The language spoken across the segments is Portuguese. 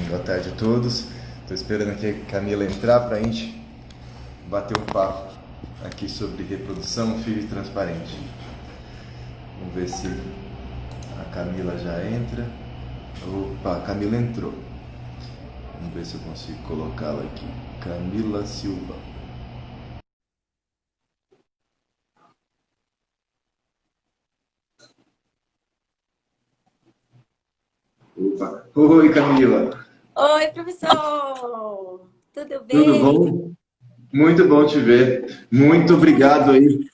Boa tarde a todos. Estou esperando aqui a Camila entrar para a gente bater um papo aqui sobre reprodução, fio transparente. Vamos ver se a Camila já entra. Opa, a Camila entrou. Vamos ver se eu consigo colocá-la aqui. Camila Silva. Opa. Oi, Camila. Oi, professor! Tudo Tudo bem? bom? Muito bom te ver. Muito obrigado aí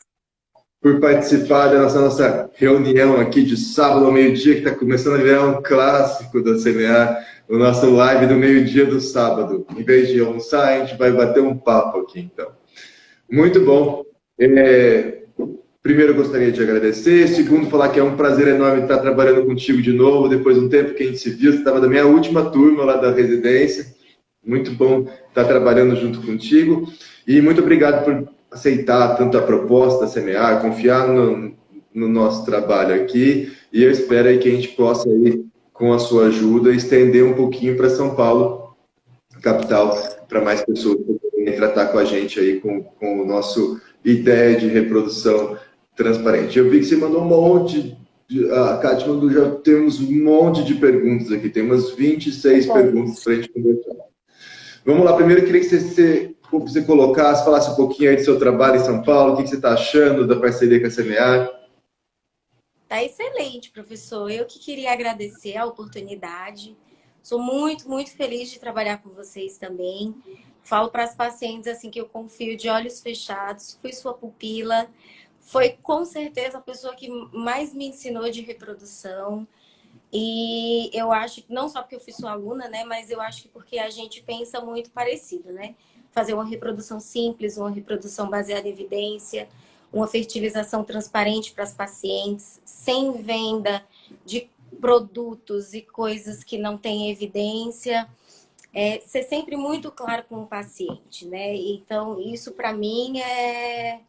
por participar da nossa reunião aqui de sábado ao meio-dia, que está começando a virar um clássico da CMA, o nosso live do meio-dia do sábado. Em vez de almoçar, a gente vai bater um papo aqui, então. Muito bom. Primeiro, eu gostaria de agradecer. Segundo, falar que é um prazer enorme estar trabalhando contigo de novo, depois de um tempo que a gente se viu. Você estava da minha última turma lá da residência. Muito bom estar trabalhando junto contigo. E muito obrigado por aceitar tanto a proposta da CMA, confiar no nosso trabalho aqui. E eu espero aí que a gente possa, aí, com a sua ajuda, estender um pouquinho para São Paulo, capital, para mais pessoas poderem tratar com a gente aí com o nosso ideia de reprodução transparente. Eu vi que você mandou um monte, a Kátia mandou, já temos um monte de perguntas aqui, tem umas 26 perguntas para a gente conversar. Vamos lá, primeiro eu queria que você colocasse, falasse um pouquinho aí do seu trabalho em São Paulo, o que você está achando da parceria com a CMA. Tá excelente, professor. Eu que queria agradecer a oportunidade. Sou muito, muito feliz de trabalhar com vocês também. Falo para as pacientes assim que eu confio de olhos fechados. Fui sua pupila. Foi com certeza a pessoa que mais me ensinou de reprodução. E eu acho que não só porque eu fui sua aluna, né, mas eu acho que porque a gente pensa muito parecido, né? Fazer uma reprodução simples, uma reprodução baseada em evidência, uma fertilização transparente para as pacientes, sem venda de produtos e coisas que não têm evidência. Ser sempre muito claro com o paciente, né? Então, isso para mim é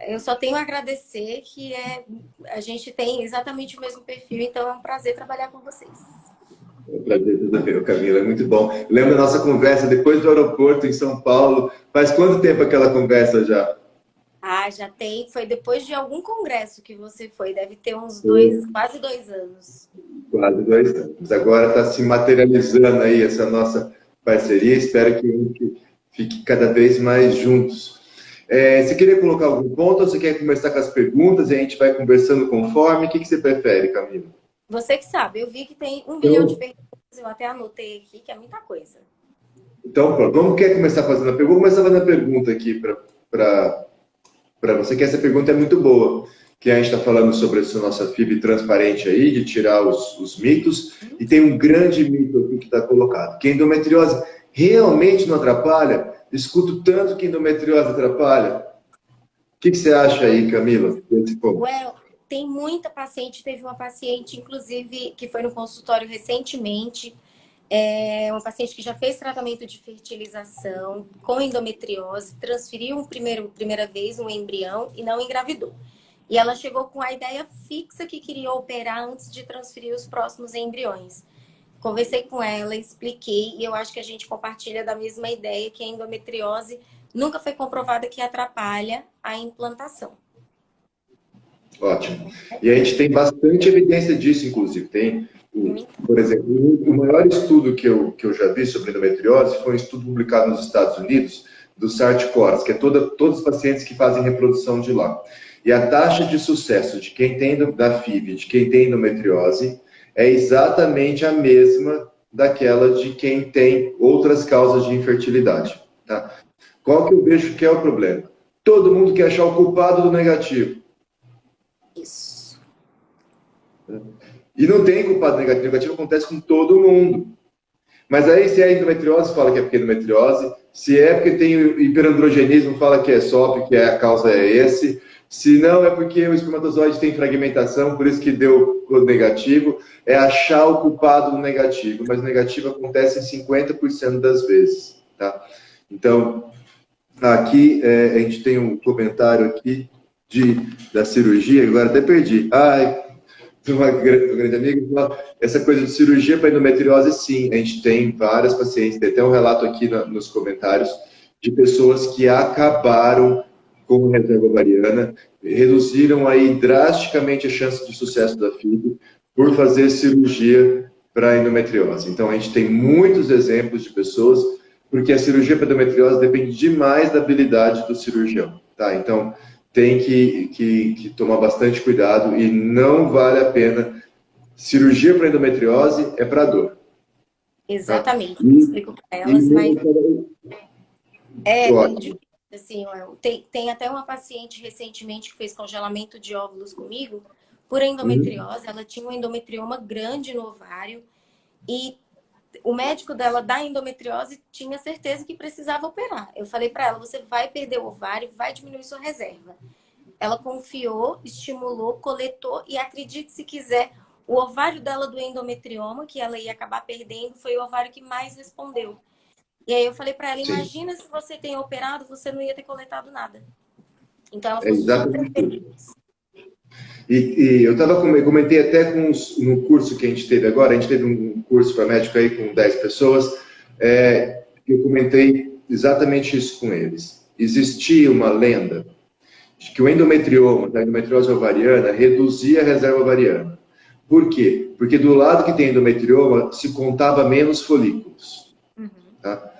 eu só tenho a agradecer que a gente tem exatamente o mesmo perfil, então é um prazer trabalhar com vocês. É um prazer, tudo bem, Camila, é muito bom. Lembra da nossa conversa depois do aeroporto em São Paulo? Faz quanto tempo aquela conversa já? Ah, já tem. Foi depois de algum congresso que você foi. Deve ter uns dois, quase 2 anos. Quase 2 anos. Agora está se materializando aí essa nossa parceria. Espero que a gente fique cada vez mais juntos. Você queria colocar algum ponto ou você quer começar com as perguntas e a gente vai conversando conforme? O que você prefere, Camila? Você que sabe, eu vi que tem 1 bilhão de Então, perguntas, eu até anotei aqui, que é muita coisa. então pronto. Vamos quer começar fazendo a pergunta? Vou começar fazendo a pergunta aqui para você, que essa pergunta é muito boa. Que a gente está falando sobre essa nossa fibra transparente aí, de tirar os mitos, e tem um grande mito aqui que está colocado, que a endometriose realmente não atrapalha? Escuto tanto que endometriose atrapalha. O que você acha aí, Camila, desse ponto? Well, tem muita paciente, teve uma paciente, inclusive, que foi no consultório recentemente, uma paciente que já fez tratamento de fertilização com endometriose, transferiu primeira vez um embrião e não engravidou. E ela chegou com a ideia fixa que queria operar antes de transferir os próximos embriões. Conversei com ela, expliquei, e eu acho que a gente compartilha da mesma ideia que a endometriose nunca foi comprovada que atrapalha a implantação. Ótimo. E a gente tem bastante evidência disso, inclusive. Tem, por exemplo, o maior estudo que eu já vi sobre endometriose foi um estudo publicado nos Estados Unidos, do SART-CORS, que é todos os pacientes que fazem reprodução de lá. E a taxa de sucesso de quem tem da FIV, de quem tem endometriose, é exatamente a mesma daquela de quem tem outras causas de infertilidade. Tá? Qual que eu vejo que é o problema? Todo mundo quer achar o culpado do negativo. Isso. E não tem culpado negativo. Negativo acontece com todo mundo. Mas aí, se é endometriose, fala que é porque é endometriose. Se é porque tem hiperandrogenismo, fala que é SOP, que a causa é esse. Se não, é porque o espermatozoide tem fragmentação, por isso que deu o negativo. É achar o culpado do negativo. Mas o negativo acontece em 50% das vezes. Tá? Então, aqui a gente tem um comentário aqui da cirurgia, agora até perdi. Ai, uma grande amiga, que fala, essa coisa de cirurgia para endometriose, sim, a gente tem várias pacientes, tem até um relato aqui nos comentários de pessoas que acabaram com reserva ovariana, reduziram aí drasticamente a chance de sucesso da FIV por fazer cirurgia para endometriose. Então, a gente tem muitos exemplos de pessoas, porque a cirurgia para endometriose depende demais da habilidade do cirurgião, tá? Então, tem que tomar bastante cuidado e não vale a pena. Cirurgia para endometriose é para dor. Exatamente, eu explico para elas, mas é muito difícil. Assim, tem até uma paciente recentemente que fez congelamento de óvulos comigo por endometriose. Ela tinha um endometrioma grande no ovário e o médico dela da endometriose tinha certeza que precisava operar. Eu falei para ela, você vai perder o ovário, vai diminuir sua reserva. Ela confiou, estimulou, coletou e acredite se quiser, o ovário dela do endometrioma, que ela ia acabar perdendo, foi o ovário que mais respondeu. E aí eu falei para ela, imagina se você tem operado, você não ia ter coletado nada. Então ela ficou super feliz. E eu comentei até no curso que a gente teve agora, a gente teve um curso para médico aí com 10 pessoas, eu comentei exatamente isso com eles. Existia uma lenda de que o endometrioma, da endometriose ovariana, reduzia a reserva ovariana. Por quê? Porque do lado que tem endometrioma, se contava menos folículos. Tá?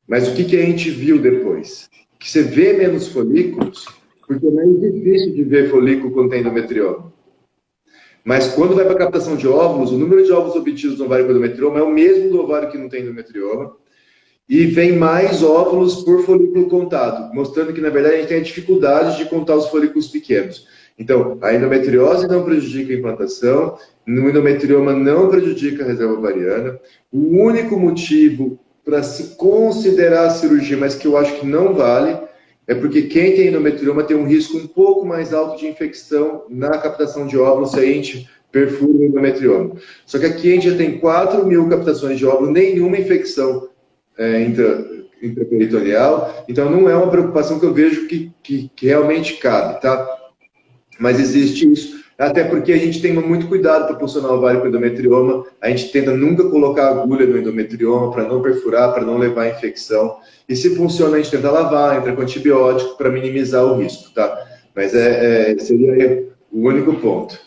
Mas o que a gente viu depois? Que você vê menos folículos, porque é mais difícil de ver folículo quando tem endometrioma. Mas quando vai para a captação de óvulos, o número de óvulos obtidos no ovário com endometrioma é o mesmo do ovário que não tem endometrioma. E vem mais óvulos por folículo contado, mostrando que, na verdade, a gente tem a dificuldade de contar os folículos pequenos. Então, a endometriose não prejudica a implantação, o endometrioma não prejudica a reserva ovariana. O único motivo para se considerar a cirurgia, mas que eu acho que não vale, é porque quem tem endometrioma tem um risco um pouco mais alto de infecção na captação de óvulos se a gente perfura o endometrioma. Só que aqui a gente já tem 4.000 captações de óvulos, nenhuma infecção intraperitoneal, então não é uma preocupação que eu vejo que realmente cabe, tá? Mas existe isso, até porque a gente tem muito cuidado para funcionar o ovário com endometrioma, a gente tenta nunca colocar agulha no endometrioma para não perfurar, para não levar a infecção, e se funciona a gente tenta lavar, entra com antibiótico para minimizar o risco, tá? Mas seria o único ponto.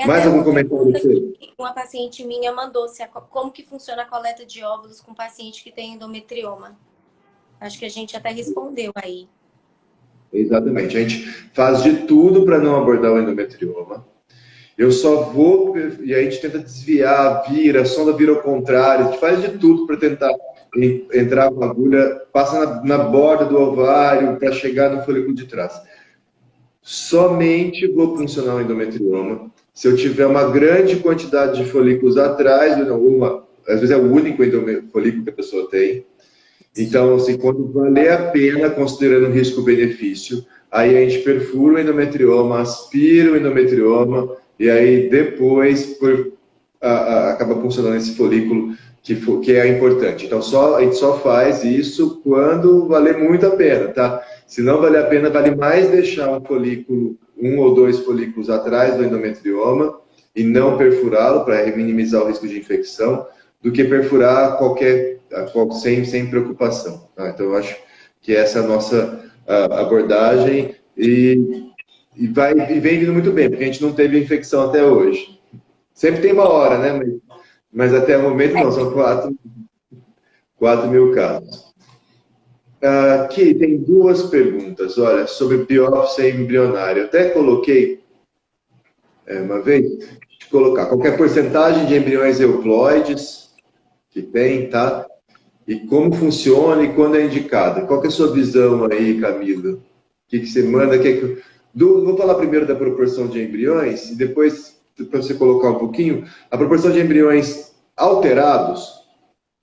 Mais algum comentário? Uma paciente minha mandou como que funciona a coleta de óvulos com paciente que tem endometrioma. Acho que a gente até respondeu aí. Exatamente. A gente faz de tudo para não abordar o endometrioma. Eu só vou, e a gente tenta desviar, a sonda vira ao contrário, a gente faz de tudo para tentar entrar com a agulha, passa na borda do ovário para chegar no folículo de trás. Somente vou funcionar o endometrioma se eu tiver uma grande quantidade de folículos atrás, às vezes é o único folículo que a pessoa tem. Então, assim, quando valer a pena, considerando o risco-benefício, aí a gente perfura o endometrioma, aspira o endometrioma, e aí depois acaba funcionando esse folículo que é importante. Então, a gente só faz isso quando valer muito a pena, tá? Se não valer a pena, vale mais deixar um folículo, 1 ou 2 folículos atrás do endometrioma e não perfurá-lo para minimizar o risco de infecção, do que perfurar sem preocupação. Tá? Então, eu acho que essa é a nossa abordagem e vem vindo muito bem, porque a gente não teve infecção até hoje. Sempre tem uma hora, né? Mas até o momento não, são 4.000 casos. Aqui tem 2 perguntas, olha, sobre biópsia embrionária. Eu até coloquei uma vez, colocar qualquer porcentagem de embriões euploides que tem, tá? E como funciona e quando é indicada. Qual que é a sua visão aí, Camila? O que você manda? Vou falar primeiro da proporção de embriões e depois, para você colocar um pouquinho, a proporção de embriões alterados.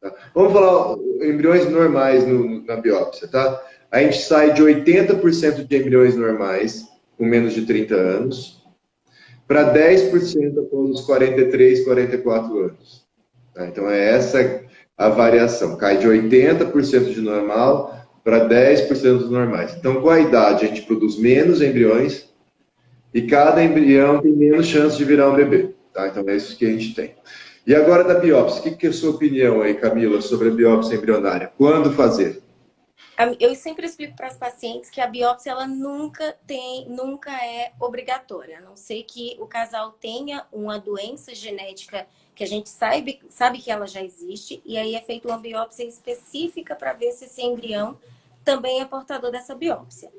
Tá? Vamos falar embriões normais na biópsia, tá? A gente sai de 80% de embriões normais com menos de 30 anos para 10% após os 43, 44 anos. Tá? Então, é essa a variação. Cai de 80% de normal para 10% dos normais. Então, com a idade, a gente produz menos embriões e cada embrião tem menos chance de virar um bebê. Tá? Então é isso que a gente tem. E agora da biópsia. O que é a sua opinião aí, Camila, sobre a biópsia embrionária? Quando fazer? Eu sempre explico para as pacientes que a biópsia ela nunca é obrigatória, a não ser que o casal tenha uma doença genética que a gente sabe que ela já existe, e aí é feita uma biópsia específica para ver se esse embrião também é portador dessa biópsia.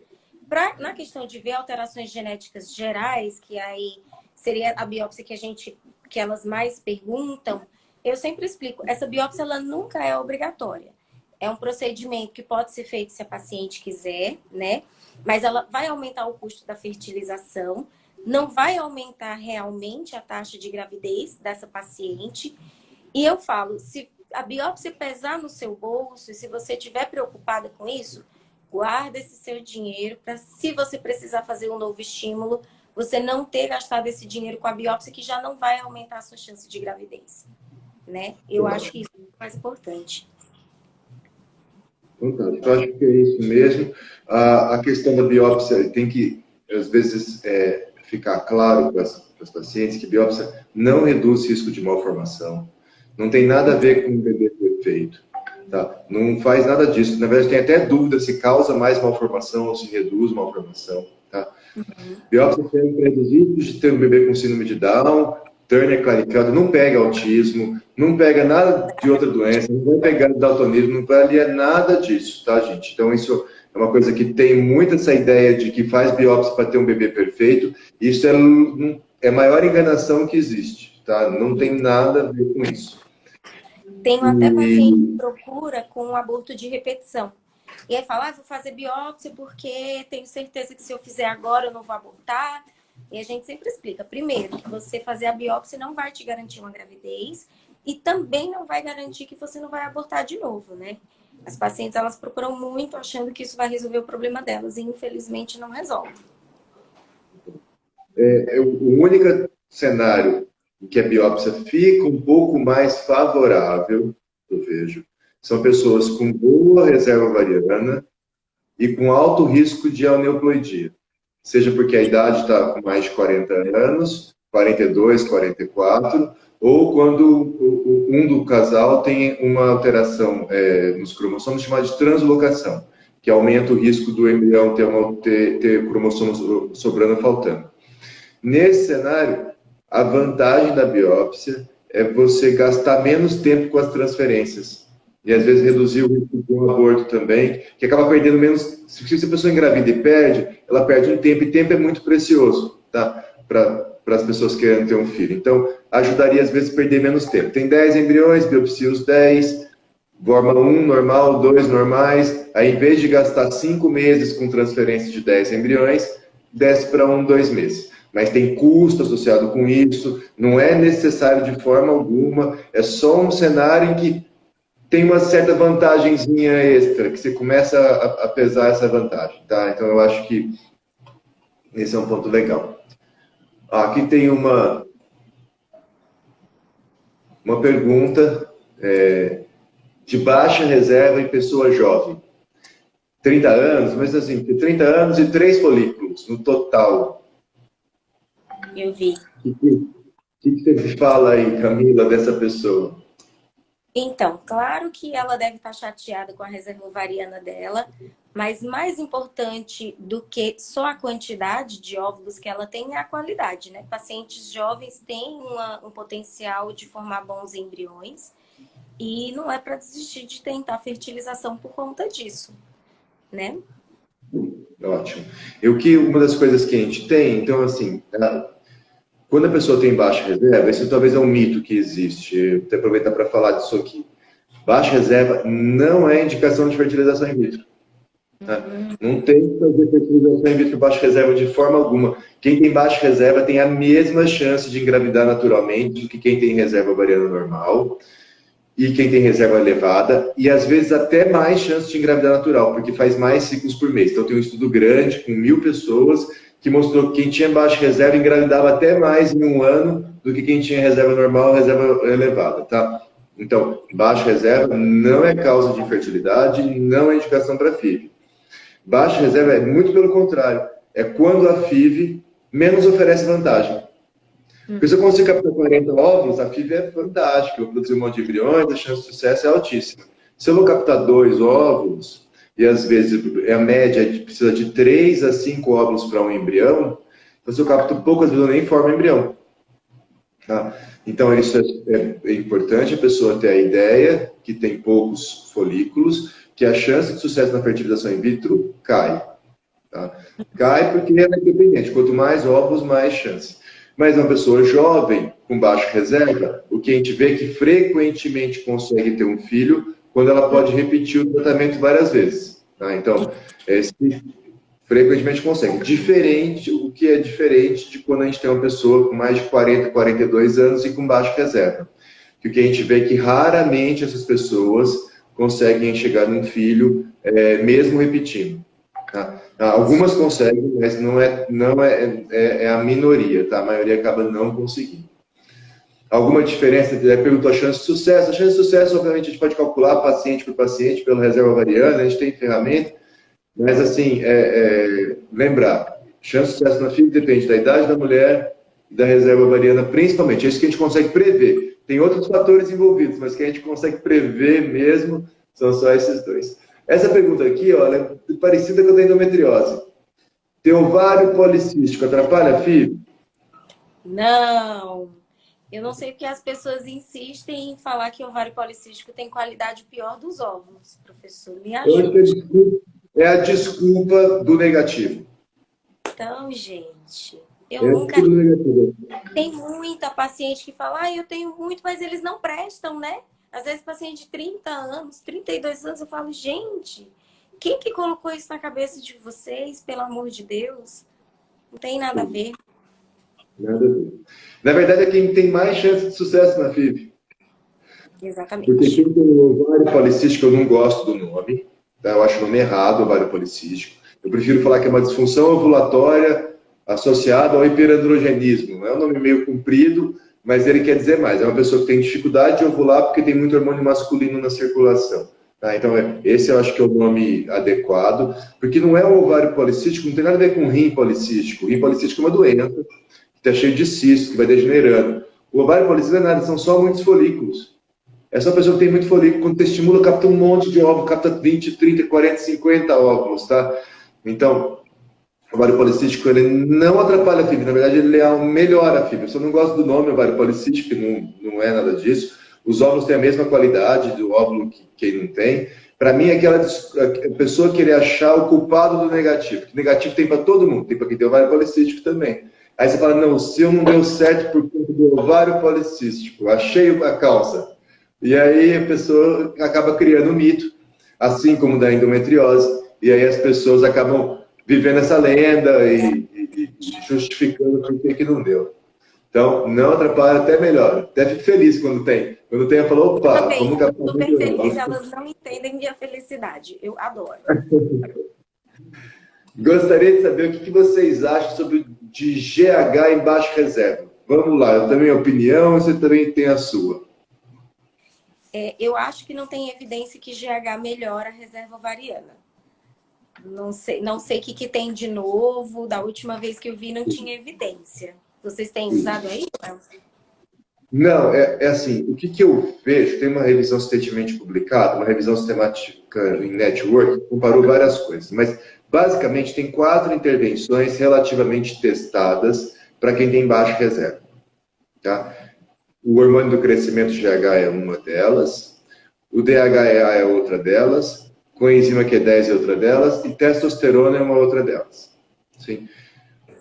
Na questão de ver alterações genéticas gerais, que aí seria a biópsia que elas mais perguntam, eu sempre explico, essa biópsia ela nunca é obrigatória. É um procedimento que pode ser feito se a paciente quiser, né? Mas ela vai aumentar o custo da fertilização, não vai aumentar realmente a taxa de gravidez dessa paciente. E eu falo, se a biópsia pesar no seu bolso, e se você estiver preocupada com isso, guarda esse seu dinheiro para, se você precisar fazer um novo estímulo, você não ter gastado esse dinheiro com a biópsia, que já não vai aumentar a sua chance de gravidez, né? Eu acho que isso é o mais importante. Fantástico. Eu acho que é isso mesmo. A questão da biópsia tem que, às vezes, ficar claro para as pacientes que biópsia não reduz risco de malformação. Não tem nada a ver com o bebê perfeito. Tá? Não faz nada disso. Na verdade, tem até dúvida se causa mais malformação ou se reduz malformação. Tá? Biópsia serve para reduzir o risco de ter um bebê com síndrome de Down, Turner claricado, não pega autismo, não pega nada de outra doença, não vai pegar daltonismo, não vai nada disso, tá, gente? Então, isso é uma coisa que tem muito essa ideia de que faz biópsia para ter um bebê perfeito. Isso é a maior enganação que existe, tá? Não tem nada a ver com isso. Tenho até paciente que procura com um aborto de repetição. E aí fala, vou fazer biópsia porque tenho certeza que se eu fizer agora eu não vou abortar. E a gente sempre explica, primeiro, que você fazer a biópsia não vai te garantir uma gravidez e também não vai garantir que você não vai abortar de novo, né? As pacientes, elas procuram muito achando que isso vai resolver o problema delas e, infelizmente, não resolve. O único cenário em que a biópsia fica um pouco mais favorável, eu vejo, são pessoas com boa reserva ovariana e com alto risco de aneuploidia. Seja porque a idade está com mais de 40 anos, 42, 44, ou quando um do casal tem uma alteração nos cromossomos chamada de translocação, que aumenta o risco do embrião ter cromossomos sobrando ou faltando. Nesse cenário, a vantagem da biópsia é você gastar menos tempo com as transferências. E às vezes reduzir o risco de um aborto também, que acaba perdendo menos. Se a pessoa engravida e perde, ela perde um tempo, e tempo é muito precioso, tá? Para as pessoas querendo ter um filho. Então, ajudaria às vezes a perder menos tempo. Tem 10 embriões, biopsia os 10, forma 1 normal, 2 normais. Aí, em vez de gastar 5 meses com transferência de 10 embriões, desce para 1, 2 meses. Mas tem custo associado com isso, não é necessário de forma alguma, é só um cenário em que tem uma certa vantagenzinha extra, que você começa a pesar essa vantagem, tá? Então, eu acho que esse é um ponto legal. Aqui tem uma pergunta de baixa reserva em pessoa jovem. 30 anos, mas assim, 30 anos e 3 folículos no total. Eu vi. O que você fala aí, Camila, dessa pessoa? Então, claro que ela deve estar chateada com a reserva ovariana dela, mas mais importante do que só a quantidade de óvulos que ela tem é a qualidade, né? Pacientes jovens têm um potencial de formar bons embriões e não é para desistir de tentar fertilização por conta disso, né? Ótimo. Uma das coisas que a gente tem, então assim, quando a pessoa tem baixa reserva, isso talvez é um mito que existe, eu vou aproveitar para falar disso aqui. Baixa reserva não é indicação de fertilização in vitro. Tá? Não tem que fazer fertilização in vitro baixa reserva de forma alguma. Quem tem baixa reserva tem a mesma chance de engravidar naturalmente do que quem tem reserva ovariana normal e quem tem reserva elevada, e às vezes até mais chance de engravidar natural, porque faz mais ciclos por mês. Então tem um estudo grande com 1.000 pessoas que mostrou que quem tinha baixa reserva engravidava até mais em um ano do que quem tinha reserva normal ou reserva elevada, tá? Então, baixa reserva não é causa de infertilidade, não é indicação para FIV. Baixa reserva é muito pelo contrário. É quando a FIV menos oferece vantagem. Porque se eu consigo captar 40 óvulos, a FIV é fantástica, eu vou produzir um monte de embriões, a chance de sucesso é altíssima. Se eu vou captar 2 óvulos, e às vezes a média precisa de 3 a 5 óvulos para um embrião, então se eu capto poucas vezes eu nem formo embrião. Tá? Então isso é importante a pessoa ter a ideia que tem poucos folículos, que a chance de sucesso na fertilização in vitro cai. Tá? Cai porque ela é independente, quanto mais óvulos, mais chance. Mas uma pessoa jovem, com baixa reserva, o que a gente vê é que frequentemente consegue ter um filho quando ela pode repetir o tratamento várias vezes. Tá? Então, frequentemente consegue. O que é diferente de quando a gente tem uma pessoa com mais de 40, 42 anos e com baixa reserva. Que o que a gente vê é que raramente essas pessoas conseguem chegar num filho, mesmo repetindo. Tá? Algumas conseguem, mas não é a minoria, tá? A maioria acaba não conseguindo. Alguma diferença? Perguntou a chance de sucesso. A chance de sucesso, obviamente, a gente pode calcular paciente por paciente pela reserva ovariana, a gente tem ferramenta, mas assim, lembrar, chance de sucesso na FIV depende da idade da mulher e da reserva ovariana, principalmente. É isso que a gente consegue prever. Tem outros fatores envolvidos, mas que a gente consegue prever mesmo são só esses dois. Essa pergunta aqui, olha, é parecida com a da endometriose. Ter ovário policístico atrapalha a FIV? Não. Eu não sei porque as pessoas insistem em falar que ovário policístico tem qualidade pior dos óvulos, professor. Me ajuda. É a desculpa do negativo. Então, gente, eu nunca... Tem muita paciente que fala, eu tenho muito, mas eles não prestam, né? Às vezes, paciente de 30 anos, 32 anos, eu falo, gente, quem que colocou isso na cabeça de vocês, pelo amor de Deus? Não tem nada a ver. Nada a ver. Na verdade, é quem tem mais chance de sucesso na FIV. Exatamente. Porque quem tem ovário policístico, eu não gosto do nome. Tá? Eu acho o nome errado, ovário policístico. Eu prefiro falar que é uma disfunção ovulatória associada ao hiperandrogenismo. É um nome meio comprido, mas ele quer dizer mais. É uma pessoa que tem dificuldade de ovular porque tem muito hormônio masculino na circulação. Tá? Então, esse eu acho que é o nome adequado, porque não é um ovário policístico, não tem nada a ver com rim policístico. O rim policístico é uma doença que está cheio de cisto, que vai degenerando. O ovário policístico não é nada, são só muitos folículos. É só uma pessoa que tem muito folículo, quando você estimula, capta um monte de óvulos, capta 20, 30, 40, 50 óvulos, tá? Então, o ovário policístico, ele não atrapalha a FIV, na verdade, ele melhora a FIV. Eu só não gosto do nome ovário policístico, que não é nada disso. Os óvulos têm a mesma qualidade do óvulo que quem não tem. Para mim, é aquela pessoa querer achar o culpado do negativo. Que negativo tem para todo mundo, tem para quem tem ovário policístico também. Aí você fala, não, o seu não deu certo por conta do ovário policístico, achei a causa. E aí a pessoa acaba criando um mito, assim como da endometriose, e aí as pessoas acabam vivendo essa lenda e justificando por que não deu. Então, não atrapalha, até melhor. Até fico feliz quando tem. Quando tem, eu falo, opa, vamos captar muito super feliz, elas não entendem minha felicidade. Eu adoro. Gostaria de saber o que vocês acham sobre de GH em baixa reserva. Vamos lá, eu também tenho opinião, você também tem a sua. Eu acho que não tem evidência que GH melhora a reserva ovariana. Não sei o que tem de novo. Da última vez que eu vi, não tinha evidência. Vocês têm usado aí? Não, é assim, o que eu vejo, tem uma revisão recentemente publicada, uma revisão sistemática em Network, que comparou várias coisas, mas basicamente tem 4 intervenções relativamente testadas para quem tem baixa reserva. Tá? O hormônio do crescimento GH é uma delas, o DHEA é outra delas, coenzima Q10 é outra delas, e testosterona é uma outra delas. Sim.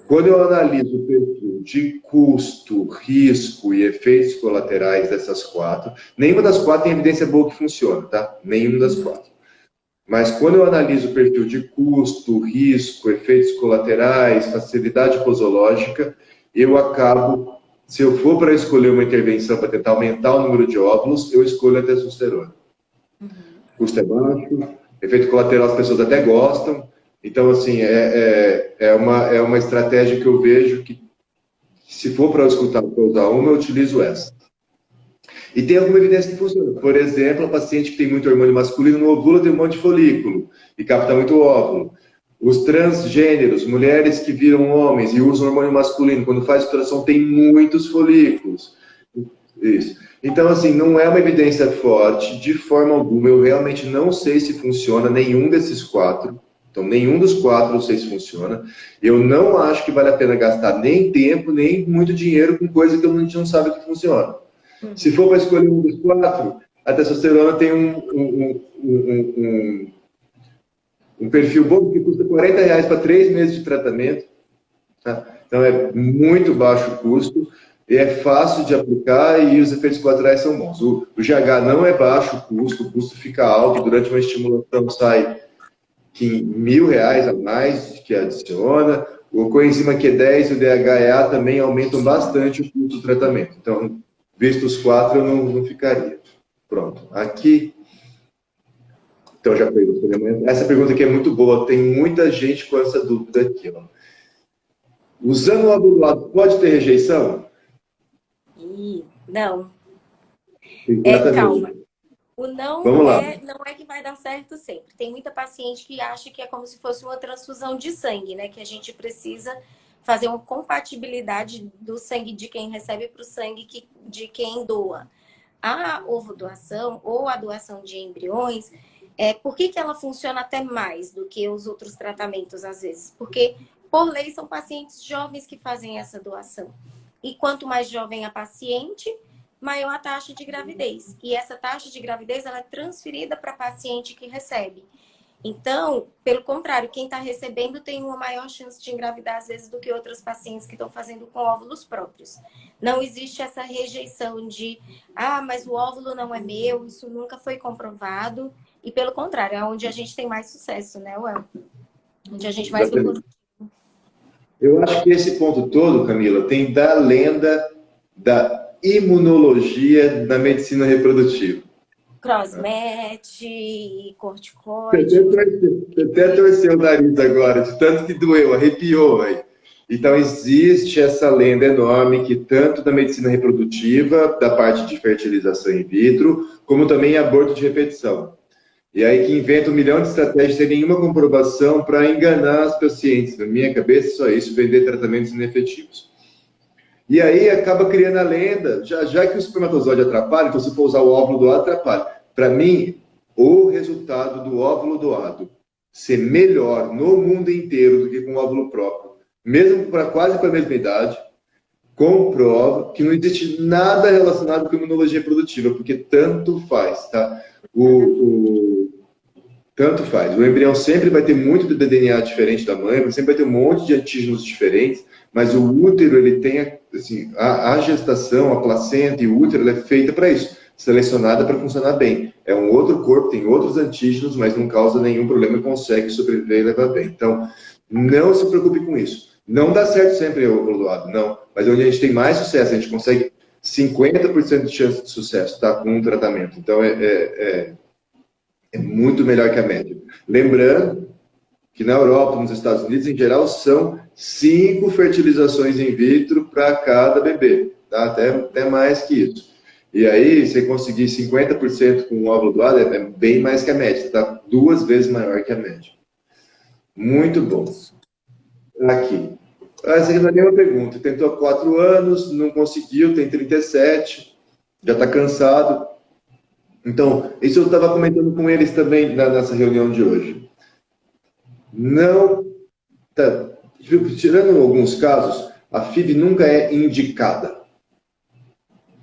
Quando eu analiso o perfil de custo, risco e efeitos colaterais dessas 4, nenhuma das 4 tem evidência boa que funciona, tá? Nenhuma das 4. Mas quando eu analiso o perfil de custo, risco, efeitos colaterais, facilidade posológica, eu acabo, se eu for para escolher uma intervenção para tentar aumentar o número de óvulos, eu escolho a testosterona. Custo é baixo, efeito colateral as pessoas até gostam. Então, assim, é uma estratégia que eu vejo que, se for para eu escutar para usar uma, eu utilizo essa. E tem alguma evidência que funciona. Por exemplo, a paciente que tem muito hormônio masculino no ovula tem um monte de folículo e capta muito óvulo. Os transgêneros, mulheres que viram homens e usam hormônio masculino, quando faz ultrassom tem muitos folículos. Isso. Então, assim, não é uma evidência forte, de forma alguma. Eu realmente não sei se funciona nenhum desses 4. Então, nenhum dos 4 eu sei se funciona. Eu não acho que vale a pena gastar nem tempo, nem muito dinheiro com coisa que a gente não sabe que funciona. Se for para escolher um dos 4, a testosterona tem um perfil bom que custa R$40 para 3 meses de tratamento. Tá? Então, é muito baixo o custo. É fácil de aplicar e os efeitos colaterais são bons. O GH não é baixo o custo fica alto. Durante uma estimulação sai R$1.000 a mais que adiciona. O coenzima Q10 e o DHEA também aumentam bastante o custo do tratamento. Então, visto os 4, eu não ficaria. Pronto. Aqui. Então, já foi. Essa pergunta aqui é muito boa. Tem muita gente com essa dúvida aqui. Ó. Usando o óvulo do lado, pode ter rejeição? Não. Calma. O não é que vai dar certo sempre. Tem muita paciente que acha que é como se fosse uma transfusão de sangue, né? Que a gente precisa fazer uma compatibilidade do sangue de quem recebe para o sangue de quem doa. A ovodoação ou a doação de embriões, por que ela funciona até mais do que os outros tratamentos, às vezes? Porque, por lei, são pacientes jovens que fazem essa doação. E quanto mais jovem a paciente, maior a taxa de gravidez. E essa taxa de gravidez ela é transferida para a paciente que recebe. Então, pelo contrário, quem está recebendo tem uma maior chance de engravidar, às vezes, do que outras pacientes que estão fazendo com óvulos próprios. Não existe essa rejeição de, mas o óvulo não é meu, isso nunca foi comprovado. E, pelo contrário, é onde a gente tem mais sucesso, né, Well? Onde a gente mais vê positivo. Eu acho que esse ponto todo, Camila, tem da lenda da imunologia da medicina reprodutiva. Crossmatch, corticoide. Você até torceu o nariz agora, de tanto que doeu, arrepiou, velho. Então, existe essa lenda enorme que tanto da medicina reprodutiva, da parte de fertilização in vitro, como também aborto de repetição. E aí que inventa 1 milhão de estratégias sem nenhuma comprovação para enganar as pacientes. Na minha cabeça, só isso, vender tratamentos inefetivos. E aí acaba criando a lenda, já que o espermatozoide atrapalha, então se for usar o óvulo doado, atrapalha. Para mim, o resultado do óvulo doado ser melhor no mundo inteiro do que com o óvulo próprio, mesmo quase para a mesma idade, comprova que não existe nada relacionado com a imunologia reprodutiva, porque tanto faz, tá? Tanto faz. O embrião sempre vai ter muito do DNA diferente da mãe, sempre vai ter um monte de antígenos diferentes, mas o útero, ele tem, assim, a gestação, a placenta e o útero, ela é feita para isso, selecionada para funcionar bem. É um outro corpo, tem outros antígenos, mas não causa nenhum problema e consegue sobreviver e levar bem. Então, não se preocupe com isso. Não dá certo sempre o óvulo doado, não. Mas onde a gente tem mais sucesso, a gente consegue 50% de chance de sucesso, tá? Com um tratamento. Então, é muito melhor que a média. Lembrando que na Europa, nos Estados Unidos, em geral, são 5 fertilizações in vitro para cada bebê, tá? Até mais que isso. E aí, você conseguir 50% com o óvulo doado é bem mais que a média, tá? 2 vezes maior que a média. Muito bom. Aqui. Essa aqui não é nenhuma pergunta. Tentou há 4 anos, não conseguiu, tem 37, já está cansado. Então, isso eu estava comentando com eles também nessa reunião de hoje. Não, tirando alguns casos, a FIV nunca é indicada.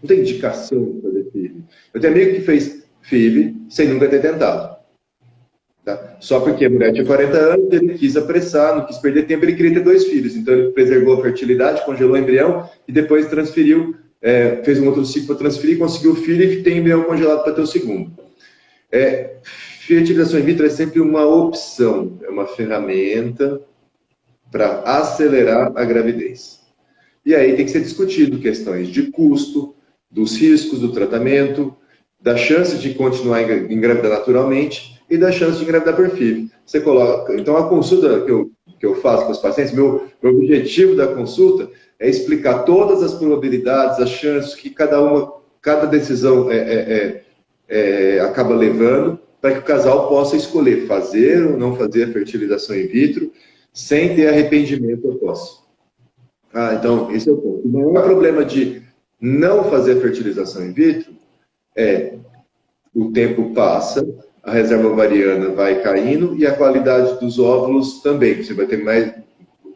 Não tem indicação para fazer FIV. Eu tenho amigo que fez FIV sem nunca ter tentado. Tá? Só porque a mulher tinha 40 anos, ele quis apressar, não quis perder tempo, ele queria ter 2 filhos. Então, ele preservou a fertilidade, congelou o embrião e depois transferiu. Fez um outro ciclo para transferir, conseguiu o filho e tem embrião congelado para ter o segundo. Fertilização in vitro é sempre uma opção, é uma ferramenta para acelerar a gravidez. E aí tem que ser discutido questões de custo, dos riscos do tratamento, da chance de continuar a engravidar naturalmente e da chance de engravidar por FIV. Você coloca, então a consulta que eu faço com os pacientes, meu objetivo da consulta é explicar todas as probabilidades, as chances que cada decisão acaba levando, para que o casal possa escolher fazer ou não fazer a fertilização in vitro sem ter arrependimento após. Então, esse é o ponto. O maior problema de não fazer a fertilização in vitro é o tempo passa, a reserva ovariana vai caindo e a qualidade dos óvulos também. Você vai ter mais,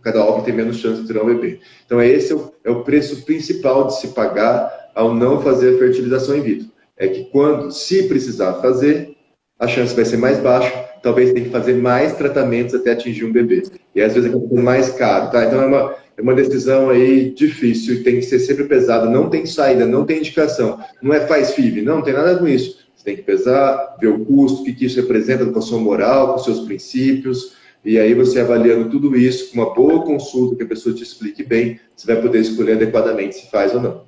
cada óvulo tem menos chance de ter um bebê. Então, esse é o preço principal de se pagar ao não fazer a fertilização in vitro. É que quando, se precisar fazer, a chance vai ser mais baixa, talvez tenha que fazer mais tratamentos até atingir um bebê. E às vezes acaba ficando mais caro, tá? Então é uma decisão aí difícil e tem que ser sempre pesada. Não tem saída, não tem indicação. Não é faz FIV, não tem nada com isso. Você tem que pesar, ver o custo, o que isso representa com a sua moral, com os seus princípios. E aí você avaliando tudo isso, com uma boa consulta, que a pessoa te explique bem, você vai poder escolher adequadamente se faz ou não.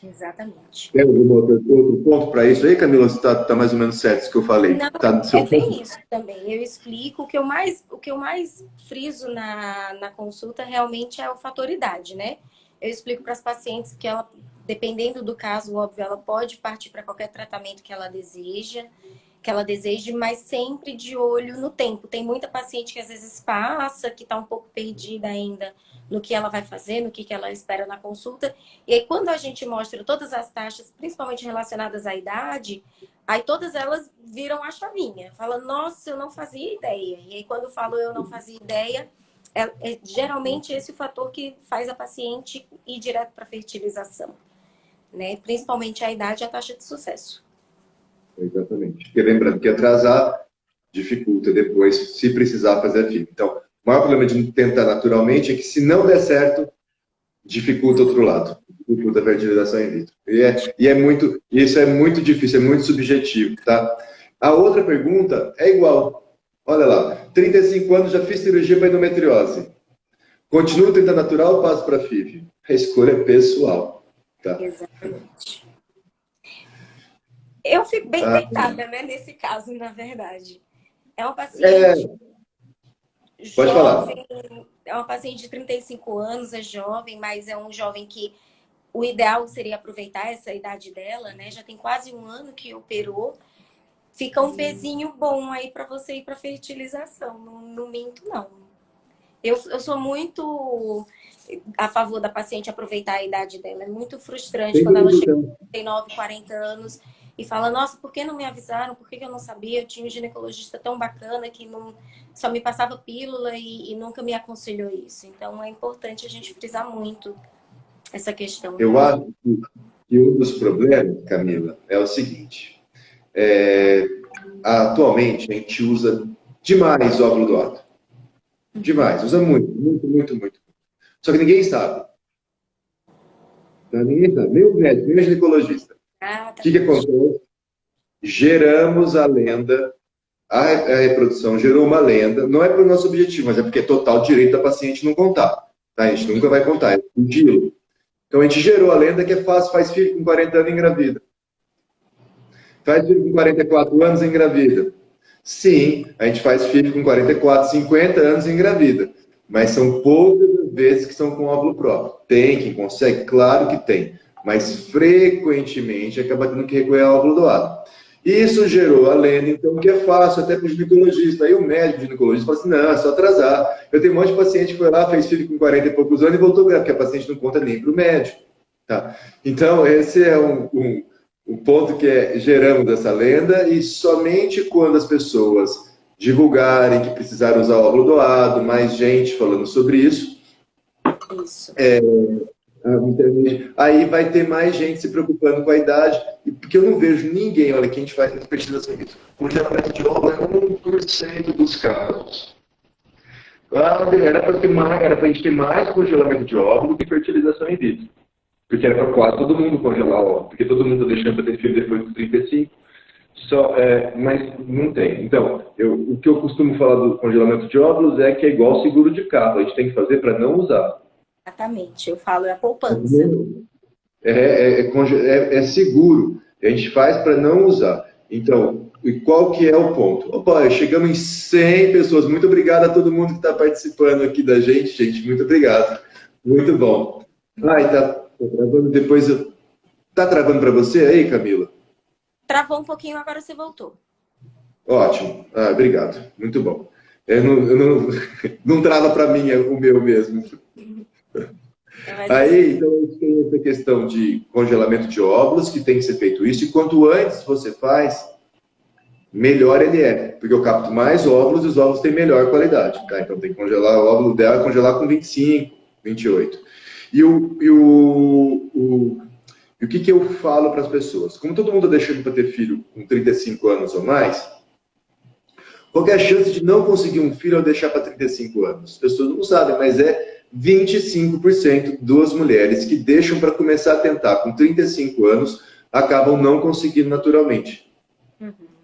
Exatamente. Tem algum outro ponto para isso aí, Camila? Você está mais ou menos certo isso que eu falei? Não, tá no seu bem isso também. Eu explico. O que eu mais friso na consulta realmente é o fator idade, né? Eu explico para as pacientes que ela, dependendo do caso, óbvio, ela pode partir para qualquer tratamento que ela deseje, mas sempre de olho no tempo. Tem muita paciente que às vezes passa, que está um pouco perdida ainda no que ela vai fazer, no que ela espera na consulta. E aí, quando a gente mostra todas as taxas, principalmente relacionadas à idade, aí todas elas viram a chavinha. Fala, nossa, eu não fazia ideia. E aí, quando eu falo eu não fazia ideia, é geralmente esse o fator que faz a paciente ir direto para a fertilização, né? Principalmente a idade e a taxa de sucesso. Exatamente. Porque lembrando que atrasar dificulta depois, se precisar fazer a FIV. Então, o maior problema de tentar naturalmente é que se não der certo, dificulta outro lado. Dificulta a fertilização in vitro. Isso é muito difícil, é muito subjetivo, tá? A outra pergunta é igual. Olha lá, 35 anos, já fiz cirurgia para endometriose. Continuo tentando natural ou passo para FIV? A escolha é pessoal. Tá? Exatamente. Eu fico bem coitada, né, nesse caso, na verdade. É uma paciente Pode jovem, falar. é uma paciente de 35 anos, é jovem, mas é um jovem que o ideal seria aproveitar essa idade dela, né? Já tem quase um ano que operou. Fica um pezinho bom aí para você ir para fertilização. Não minto, não. Eu sou muito a favor da paciente aproveitar a idade dela. É muito frustrante quando ela chega com 39, 40 anos e fala, nossa, por que não me avisaram? Por que eu não sabia? Eu tinha um ginecologista tão bacana que só me passava pílula e nunca me aconselhou isso. Então, é importante a gente frisar muito essa questão. Eu acho que um dos problemas, Camila, é o seguinte. Atualmente, a gente usa demais óvulo doado. Demais. Usa muito, muito, muito, muito. Só que ninguém sabe. Ninguém sabe. Nem o médico, nem o ginecologista. O que acontece? Geramos a lenda, a reprodução gerou uma lenda, não é para o nosso objetivo, mas é porque é total direito da paciente não contar. Tá? A gente nunca vai contar, é sigilo. Então a gente gerou a lenda que é fácil, faz filho com 40 anos e engravida. Faz filho com 44 anos e engravida. Sim, a gente faz filho com 44, 50 anos e engravida. Mas são poucas as vezes que são com óvulo próprio. Tem quem consegue? Claro que tem. Mas frequentemente acaba tendo que recorrer ao óvulo doado. Isso gerou a lenda, então, que é fácil até para o ginecologista. Aí o médico ginecologista fala assim, não, é só atrasar. Eu tenho um monte de paciente que foi lá, fez filho com 40 e poucos anos e voltou grávida, porque a paciente não conta nem para o médico. Tá? Então, esse é o ponto que geramos essa lenda, e somente quando as pessoas divulgarem que precisaram usar óvulo doado, mais gente falando sobre isso. Aí vai ter mais gente se preocupando com a idade, porque eu não vejo ninguém, olha, que a gente faz fertilização in vitro. Congelamento de óvulo é 1% dos casos. Era para a gente ter mais congelamento de óvulo que fertilização in vitro. Porque era para quase todo mundo congelar óvulo, porque todo mundo está deixando para ter filho depois dos 35. Mas não tem. Então, o que eu costumo falar do congelamento de óvulos é que é igual seguro de carro, a gente tem que fazer para não usar. Exatamente, eu falo, é a poupança. É seguro, a gente faz para não usar. Então, e qual que é o ponto? Opa, chegamos em 100 pessoas, muito obrigado a todo mundo que está participando aqui da gente, muito obrigado. Muito bom. Tá travando depois. Tá travando para você aí, Camila? Travou um pouquinho, agora você voltou. Ótimo. Ah, obrigado. Muito bom. Não trava para mim o meu mesmo. Aí, então, a gente tem essa questão de congelamento de óvulos, que tem que ser feito isso, e quanto antes você faz, melhor ele é, porque eu capto mais óvulos e os óvulos têm melhor qualidade, tá? Então tem que congelar, o óvulo dela congelar com 25, 28. E o que eu falo para as pessoas? Como todo mundo está deixando para ter filho com 35 anos ou mais, qual é a chance de não conseguir um filho ao deixar para 35 anos? As pessoas não sabem, mas é 25% das mulheres que deixam para começar a tentar com 35 anos acabam não conseguindo naturalmente.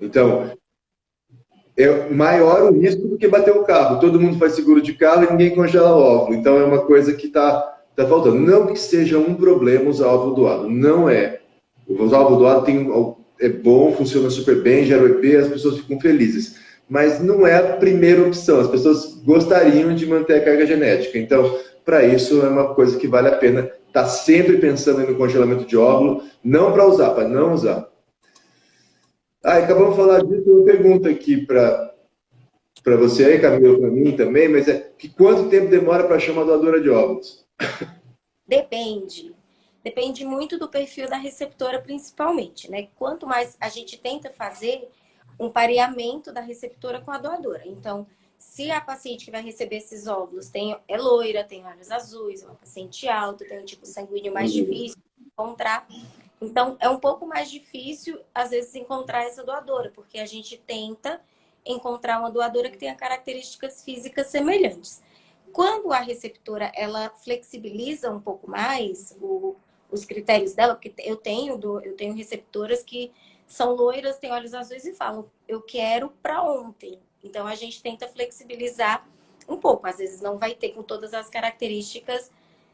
Então, é maior o risco do que bater o carro. Todo mundo faz seguro de carro e ninguém congela o óvulo. Então, é uma coisa que está faltando. Não que seja um problema usar óvulo doado. Não é. Usar óvulo doado é bom, funciona super bem, gera o EP, as pessoas ficam felizes. Mas não é a primeira opção. As pessoas gostariam de manter a carga genética. Então, para isso, é uma coisa que vale a pena estar sempre pensando no congelamento de óvulo. Não para usar, para não usar. Acabamos de falar disso, uma pergunta aqui para você aí, Camila, para mim também, mas que quanto tempo demora para achar uma doadora de óvulos? Depende. Depende muito do perfil da receptora, principalmente, né? Quanto mais a gente tenta fazer um pareamento da receptora com a doadora. Então, se a paciente que vai receber esses óvulos é loira, tem olhos azuis, é uma paciente alta, tem um tipo sanguíneo mais difícil de encontrar. Então, é um pouco mais difícil, às vezes, encontrar essa doadora, porque a gente tenta encontrar uma doadora que tenha características físicas semelhantes. Quando a receptora, ela flexibiliza um pouco mais os critérios dela, porque eu tenho receptoras que são loiras, têm olhos azuis e falam, eu quero para ontem. Então, a gente tenta flexibilizar um pouco. Às vezes, não vai ter com todas as características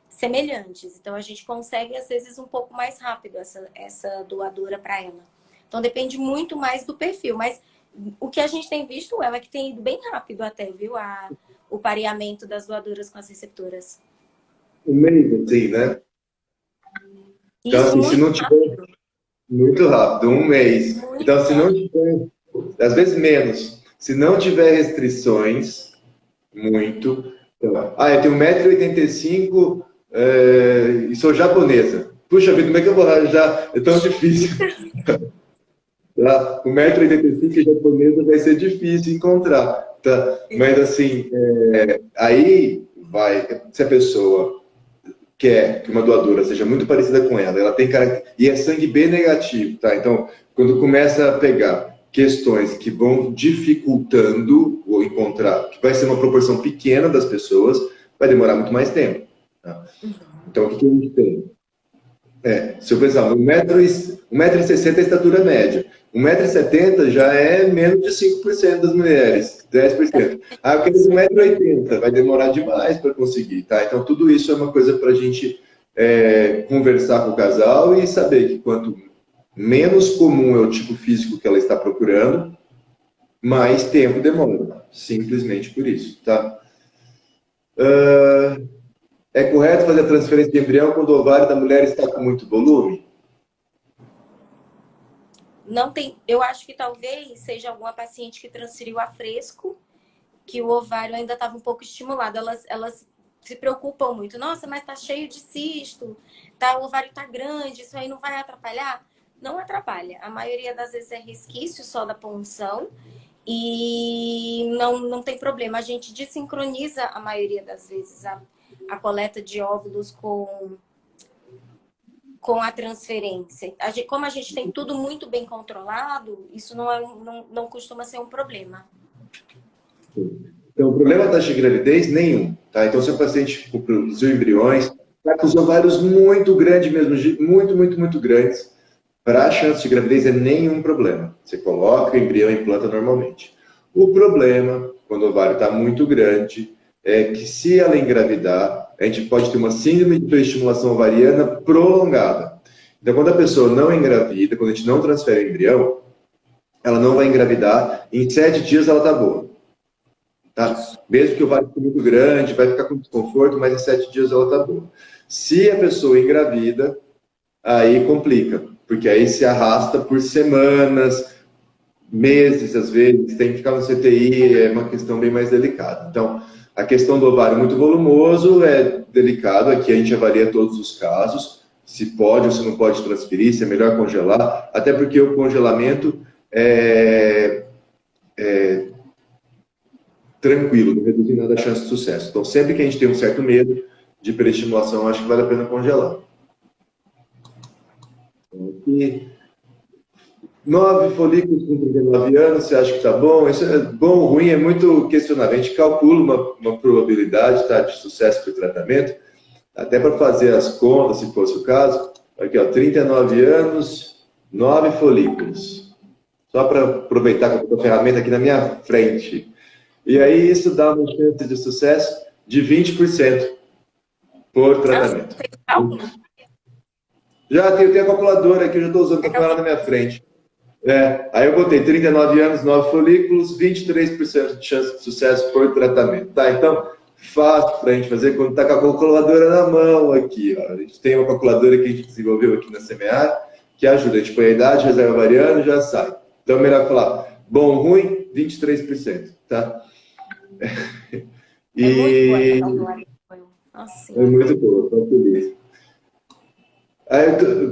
semelhantes. Então, a gente consegue, às vezes, um pouco mais rápido essa doadora para ela. Então, depende muito mais do perfil. Mas o que a gente tem visto é que tem ido bem rápido até, viu? O pareamento das doadoras com as receptoras. Um mês, assim, né? Então, Isso, assim, se não tiver... Muito rápido, um mês. Muito então, se não rápido. tiver... Às vezes menos. Se não tiver restrições, muito... Então, eu tenho 1,85 m e sou japonesa. Puxa vida, como é que eu vou arranjar? É tão difícil. 1,85 m e japonesa vai ser difícil encontrar. Tá? Mas, assim, aí vai... Se a pessoa quer que uma doadora seja muito parecida com ela tem e é sangue B negativo, tá? Então, quando começa a pegar questões que vão dificultando ou encontrar, que vai ser uma proporção pequena das pessoas, vai demorar muito mais tempo. Tá? Então, o que a gente tem? Se eu pensar, 1,60 m é a estatura média. 1,70 m já é menos de 5% das mulheres, 10%. Eu quero 1,80 m, vai demorar demais para conseguir, tá? Então, tudo isso é uma coisa para a gente conversar com o casal e saber que quanto menos comum é o tipo físico que ela está procurando, mais tempo demora. Simplesmente por isso, tá? É correto fazer a transferência de embrião quando o ovário da mulher está com muito volume? Não tem, eu acho que talvez seja alguma paciente que transferiu a fresco, que o ovário ainda estava um pouco estimulado. Elas se preocupam muito. Nossa, mas tá cheio de cisto, o ovário tá grande, isso aí não vai atrapalhar? Não atrapalha. A maioria das vezes é resquício só da punção e não tem problema. A gente desincroniza a maioria das vezes a coleta de óvulos com a transferência. Como a gente tem tudo muito bem controlado, isso não costuma ser um problema. Então, o problema da taxa de gravidez, nenhum. Tá? Então, se o paciente produziu embriões, está com os ovários muito grandes mesmo, muito, muito, muito grandes, para a chance de gravidez é nenhum problema. Você coloca o embrião e implanta normalmente. O problema, quando o ovário está muito grande, é que se ela engravidar, a gente pode ter uma síndrome de hiperestimulação ovariana prolongada. Então, quando a pessoa não engravida, quando a gente não transfere o embrião, ela não vai engravidar, em 7 dias ela está boa. Tá? Mesmo que o ovário fique muito grande, vai ficar com desconforto, mas em 7 dias ela está boa. Se a pessoa engravida, aí complica, porque aí se arrasta por semanas, meses, às vezes, tem que ficar no CTI, é uma questão bem mais delicada. Então, a questão do ovário muito volumoso é delicado, aqui a gente avalia todos os casos, se pode ou se não pode transferir, se é melhor congelar, até porque o congelamento é tranquilo, não reduz em nada a chance de sucesso. Então, sempre que a gente tem um certo medo de hiperestimulação, acho que vale a pena congelar. Aqui, 9 folículos com 39 anos, você acha que está bom? Isso é bom ou ruim? É muito questionável. A gente calcula uma probabilidade, tá, de sucesso para o tratamento, até para fazer as contas, se fosse o caso. Aqui, ó, 39 anos, 9 folículos. Só para aproveitar que eu estou com a ferramenta aqui na minha frente. E aí isso dá uma chance de sucesso de 20% por tratamento. Já tenho a calculadora aqui, eu já estou usando, estou com ela na minha frente. Aí eu botei 39 anos, 9 folículos, 23% de chance de sucesso por tratamento. Tá, então, fácil para a gente fazer quando está com a calculadora na mão aqui. Ó. A gente tem uma calculadora que a gente desenvolveu aqui na CMA, que ajuda. A gente põe a idade, reserva variando e já sai. Então, é melhor falar bom, ruim, 23%. Tá? É muito boa essa calculadora. Nossa, é muito boa, estou feliz. Aí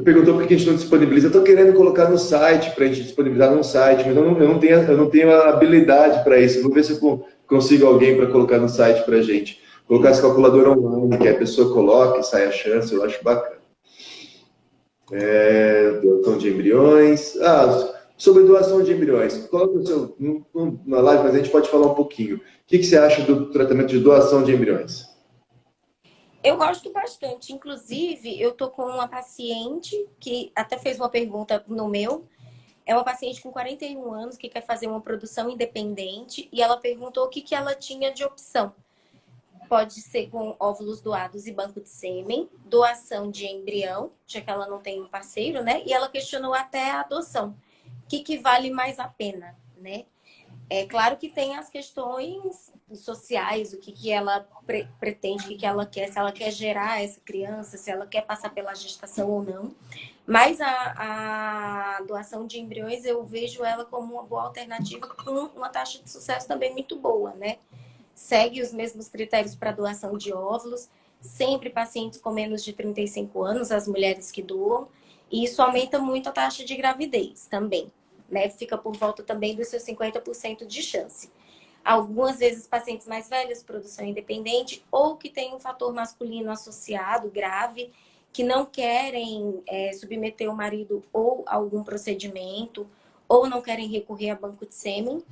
perguntou por que a gente não disponibiliza. Eu estou querendo colocar no site, para a gente disponibilizar no site, mas eu não tenho a habilidade para isso. Vou ver se eu consigo alguém para colocar no site para a gente. Colocar essa calculadora online, que a pessoa coloca e sai a chance, eu acho bacana. Doação de embriões. Sobre doação de embriões. Coloca o seu na live, mas a gente pode falar um pouquinho. O que você acha do tratamento de doação de embriões? Eu gosto bastante. Inclusive, eu tô com uma paciente que até fez uma pergunta no meu. É uma paciente com 41 anos que quer fazer uma produção independente e ela perguntou o que ela tinha de opção. Pode ser com óvulos doados e banco de sêmen, doação de embrião, já que ela não tem um parceiro, né? E ela questionou até a adoção. O que vale mais a pena, né? É claro que tem as questões sociais, o que ela pretende, o que ela quer, se ela quer gerar essa criança, se ela quer passar pela gestação ou não. Mas a doação de embriões, eu vejo ela como uma boa alternativa com uma taxa de sucesso também muito boa, né? Segue os mesmos critérios para doação de óvulos, sempre pacientes com menos de 35 anos, as mulheres que doam, e isso aumenta muito a taxa de gravidez também. Né, fica por volta também dos seus 50% de chance. Algumas vezes pacientes mais velhos, produção independente, ou que tem um fator masculino associado grave, que não querem submeter o marido ou algum procedimento, ou não querem recorrer a banco de sêmen,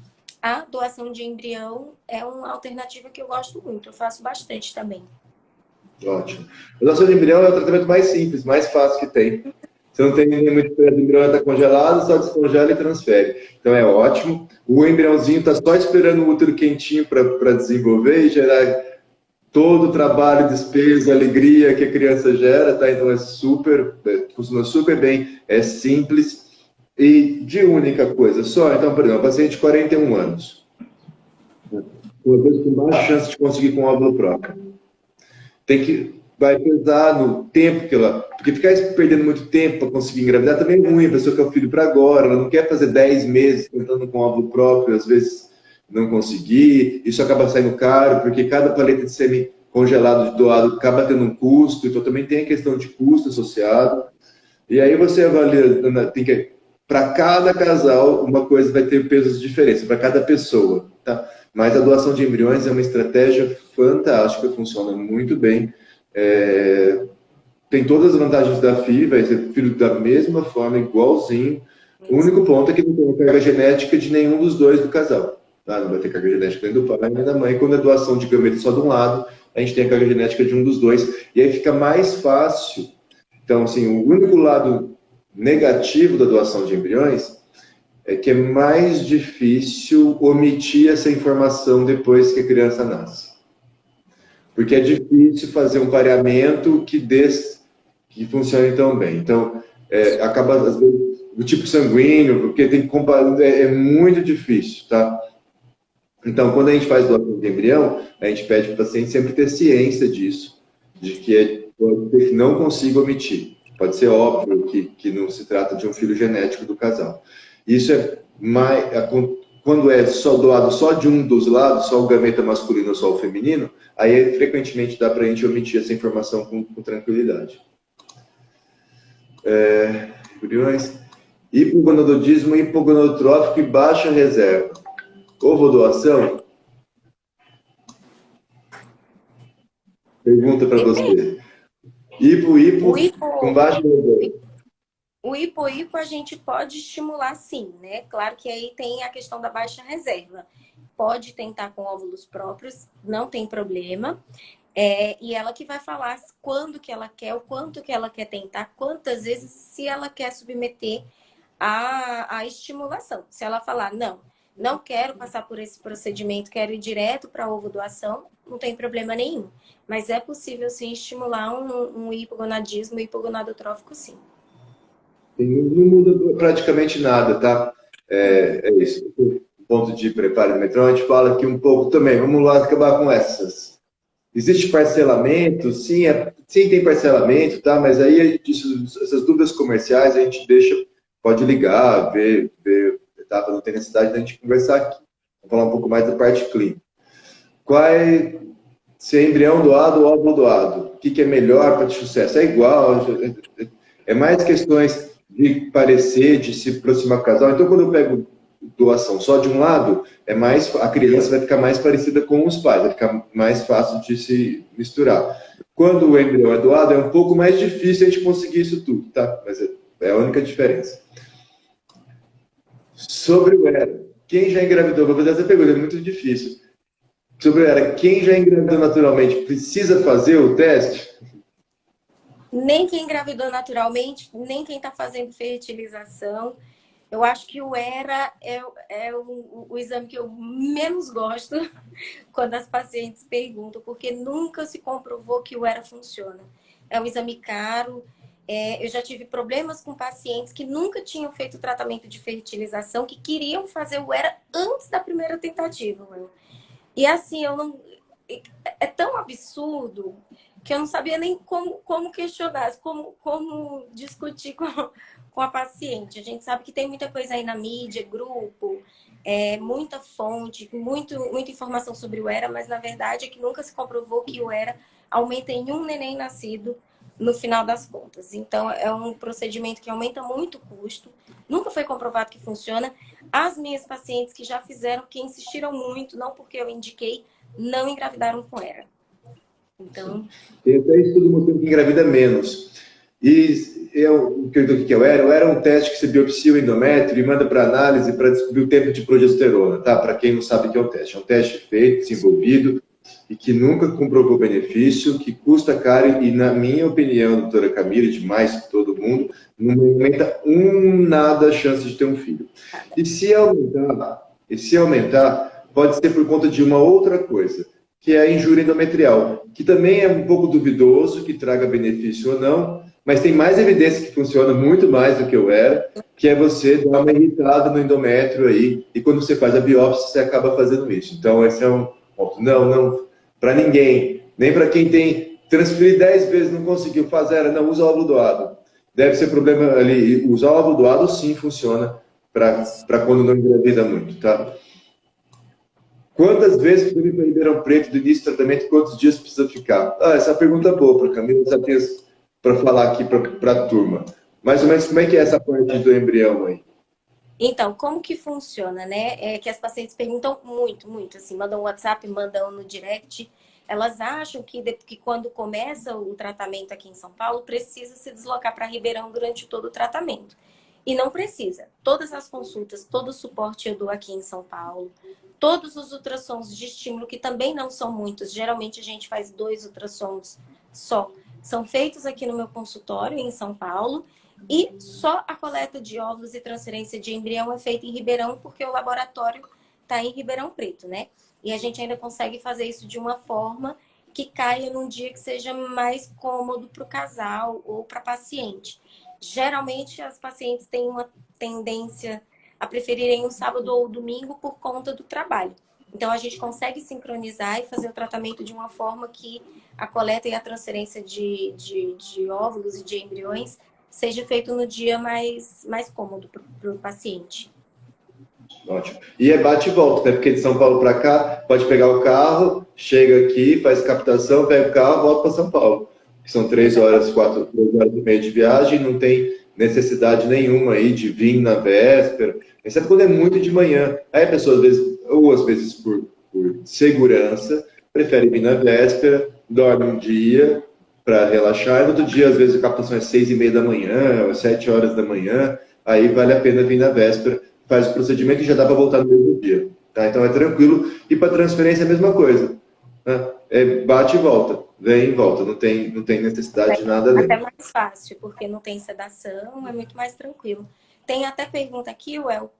a doação de embrião é uma alternativa que eu gosto muito, eu faço bastante também. Ótimo. A doação de embrião é o tratamento mais simples, mais fácil que tem. Você não tem muito esperança, o embrião está congelado, só descongela e transfere. Então é ótimo. O embriãozinho está só esperando o útero quentinho para desenvolver e gerar todo o trabalho, despesa, alegria que a criança gera, tá? Então funciona super bem, é simples e de única coisa só. Então, por exemplo, paciente de 41 anos, uma vez com baixa chance de conseguir com óvulo próprio. Vai pesar no tempo que ela... Porque ficar perdendo muito tempo para conseguir engravidar também é ruim. A pessoa quer o filho para agora, ela não quer fazer 10 meses tentando com óvulo próprio, às vezes não conseguir. Isso acaba saindo caro, porque cada paleta de sêmen congelado doado acaba tendo um custo, então também tem a questão de custo associado. E aí você avalia, para cada casal, uma coisa vai ter pesos diferentes, para cada pessoa. Tá? Mas a doação de embriões é uma estratégia fantástica, funciona muito bem. Tem todas as vantagens da FI, vai ser filho da mesma forma, igualzinho. O único ponto é que não tem carga genética de nenhum dos dois do casal. Tá? Não vai ter carga genética nem do pai nem da mãe. Quando é doação de gametos só de um lado, a gente tem a carga genética de um dos dois. E aí fica mais fácil. Então, assim, o único lado negativo da doação de embriões é que é mais difícil omitir essa informação depois que a criança nasce. Porque é difícil fazer um pareamento que funcione tão bem. Então, acaba, às vezes, o tipo sanguíneo, porque tem que comparar, é muito difícil, tá? Então, quando a gente faz doação de embrião, a gente pede para o paciente sempre ter ciência disso, de que pode ser que não consiga omitir. Pode ser óbvio que não se trata de um filho genético do casal. Isso é quando é só doado só de um dos lados, só o gameta masculino ou só o feminino, aí frequentemente dá para a gente omitir essa informação com tranquilidade. Embriões, hipogonadismo hipogonadotrófico e baixa reserva. Ovodoação? Pergunta para você. Hipo com baixa reserva. O hipo a gente pode estimular sim, né? Claro que aí tem a questão da baixa reserva. Pode tentar com óvulos próprios, não tem problema. E ela que vai falar quando que ela quer, o quanto que ela quer tentar, quantas vezes, se ela quer submeter a estimulação. Se ela falar, não quero passar por esse procedimento, quero ir direto para a ovodoação, não tem problema nenhum. Mas é possível sim estimular um hipogonadismo hipogonadotrófico, sim. Não muda praticamente nada, tá? É isso. O ponto de preparo do metrô, a gente fala aqui um pouco também. Vamos lá acabar com essas. Existe parcelamento? Sim, tem parcelamento, tá? Mas aí essas dúvidas comerciais a gente deixa, pode ligar, ver, tá? Não tem necessidade da gente conversar aqui. Vamos falar um pouco mais da parte clínica. Se é embrião doado ou óvulo doado? O que é melhor para ter sucesso? É igual, é mais questões de parecer, de se aproximar do casal. Então, quando eu pego doação só de um lado, a criança vai ficar mais parecida com os pais, vai ficar mais fácil de se misturar. Quando o embrião é doado, é um pouco mais difícil a gente conseguir isso tudo, tá? Mas é a única diferença. Sobre o ERA, quem já engravidou? Vou fazer essa pergunta, é muito difícil. Sobre o ERA, quem já engravidou naturalmente precisa fazer o teste? Nem quem engravidou naturalmente, nem quem está fazendo fertilização. Eu acho que o ERA é o exame que eu menos gosto quando as pacientes perguntam, porque nunca se comprovou que o ERA funciona. É um exame caro. Eu já tive problemas com pacientes que nunca tinham feito tratamento de fertilização, que queriam fazer o ERA antes da primeira tentativa. E assim, é tão absurdo que eu não sabia nem como questionar, como discutir com a paciente. A gente sabe que tem muita coisa aí na mídia, grupo, muita fonte, muita informação sobre o ERA, mas na verdade é que nunca se comprovou que o ERA aumenta em um neném nascido no final das contas. Então, é um procedimento que aumenta muito o custo, nunca foi comprovado que funciona. As minhas pacientes que já fizeram, que insistiram muito, não porque eu indiquei, não engravidaram com ERA. Então... Tem até estudo mostrando que engravida menos. E o que é o ERA? O ERA é um teste que você biopsia o endométrio e manda para análise para descobrir o tempo de progesterona, tá? Para quem não sabe o que é o teste. É um teste feito, desenvolvido, e que nunca comprovou benefício, que custa caro e, na minha opinião, doutora Camila, e de mais todo mundo, não aumenta nada a chance de ter um filho. E se aumentar, pode ser por conta de uma outra coisa, que é a injúria endometrial, que também é um pouco duvidoso que traga benefício ou não, mas tem mais evidência que funciona muito mais do que o ERA, que é você dar uma irritada no endométrio aí, e quando você faz a biópsia, você acaba fazendo isso. Então, esse é um ponto. Não, para ninguém, nem para quem tem transferir 10 vezes não conseguiu fazer, não usa óvulo doado. Deve ser problema ali. Usar óvulo doado sim funciona para quando não engravida muito, tá? Quantas vezes podemos ir para Ribeirão Preto do início do tratamento? Quantos dias precisa ficar? Essa pergunta é boa para a Camila, para falar aqui para a turma. Mais ou menos como é que é essa parte do embrião aí? Então, como que funciona, né? É que as pacientes perguntam muito, assim, mandam um WhatsApp, mandam no direct. Elas acham que quando começa o tratamento aqui em São Paulo, precisa se deslocar para Ribeirão durante todo o tratamento. E não precisa. Todas as consultas, todo o suporte eu dou aqui em São Paulo. Todos os ultrassons de estímulo, que também não são muitos, geralmente a gente faz 2 ultrassons só, são feitos aqui no meu consultório em São Paulo. E só a coleta de óvulos e transferência de embrião é feita em Ribeirão, porque o laboratório está em Ribeirão Preto, né? E a gente ainda consegue fazer isso de uma forma que caia num dia que seja mais cômodo para o casal ou para a paciente. Geralmente, as pacientes têm uma tendência a preferirem o sábado ou o domingo por conta do trabalho. Então, a gente consegue sincronizar e fazer o tratamento de uma forma que a coleta e a transferência de óvulos e de embriões seja feito no dia mais cômodo para o paciente. Ótimo. E é bate e volta, né? Porque de São Paulo para cá, pode pegar o carro, chega aqui, faz captação, pega o carro, volta para São Paulo. São 3 horas, 3 horas e meia de viagem, não tem necessidade nenhuma aí de vir na véspera, exceto quando é muito de manhã. Aí a pessoa, às vezes por segurança, prefere vir na véspera, dorme um dia para relaxar, e no outro dia, às vezes, a captação é 6h30 da manhã, ou 7 horas da manhã, aí vale a pena vir na véspera, faz o procedimento e já dá para voltar no mesmo dia. Tá? Então é tranquilo. E para transferência é a mesma coisa. Né? Bate e volta, vem e volta, não tem necessidade de nada além. Até mais fácil, porque não tem sedação, é muito mais tranquilo. Tem até pergunta aqui, Well,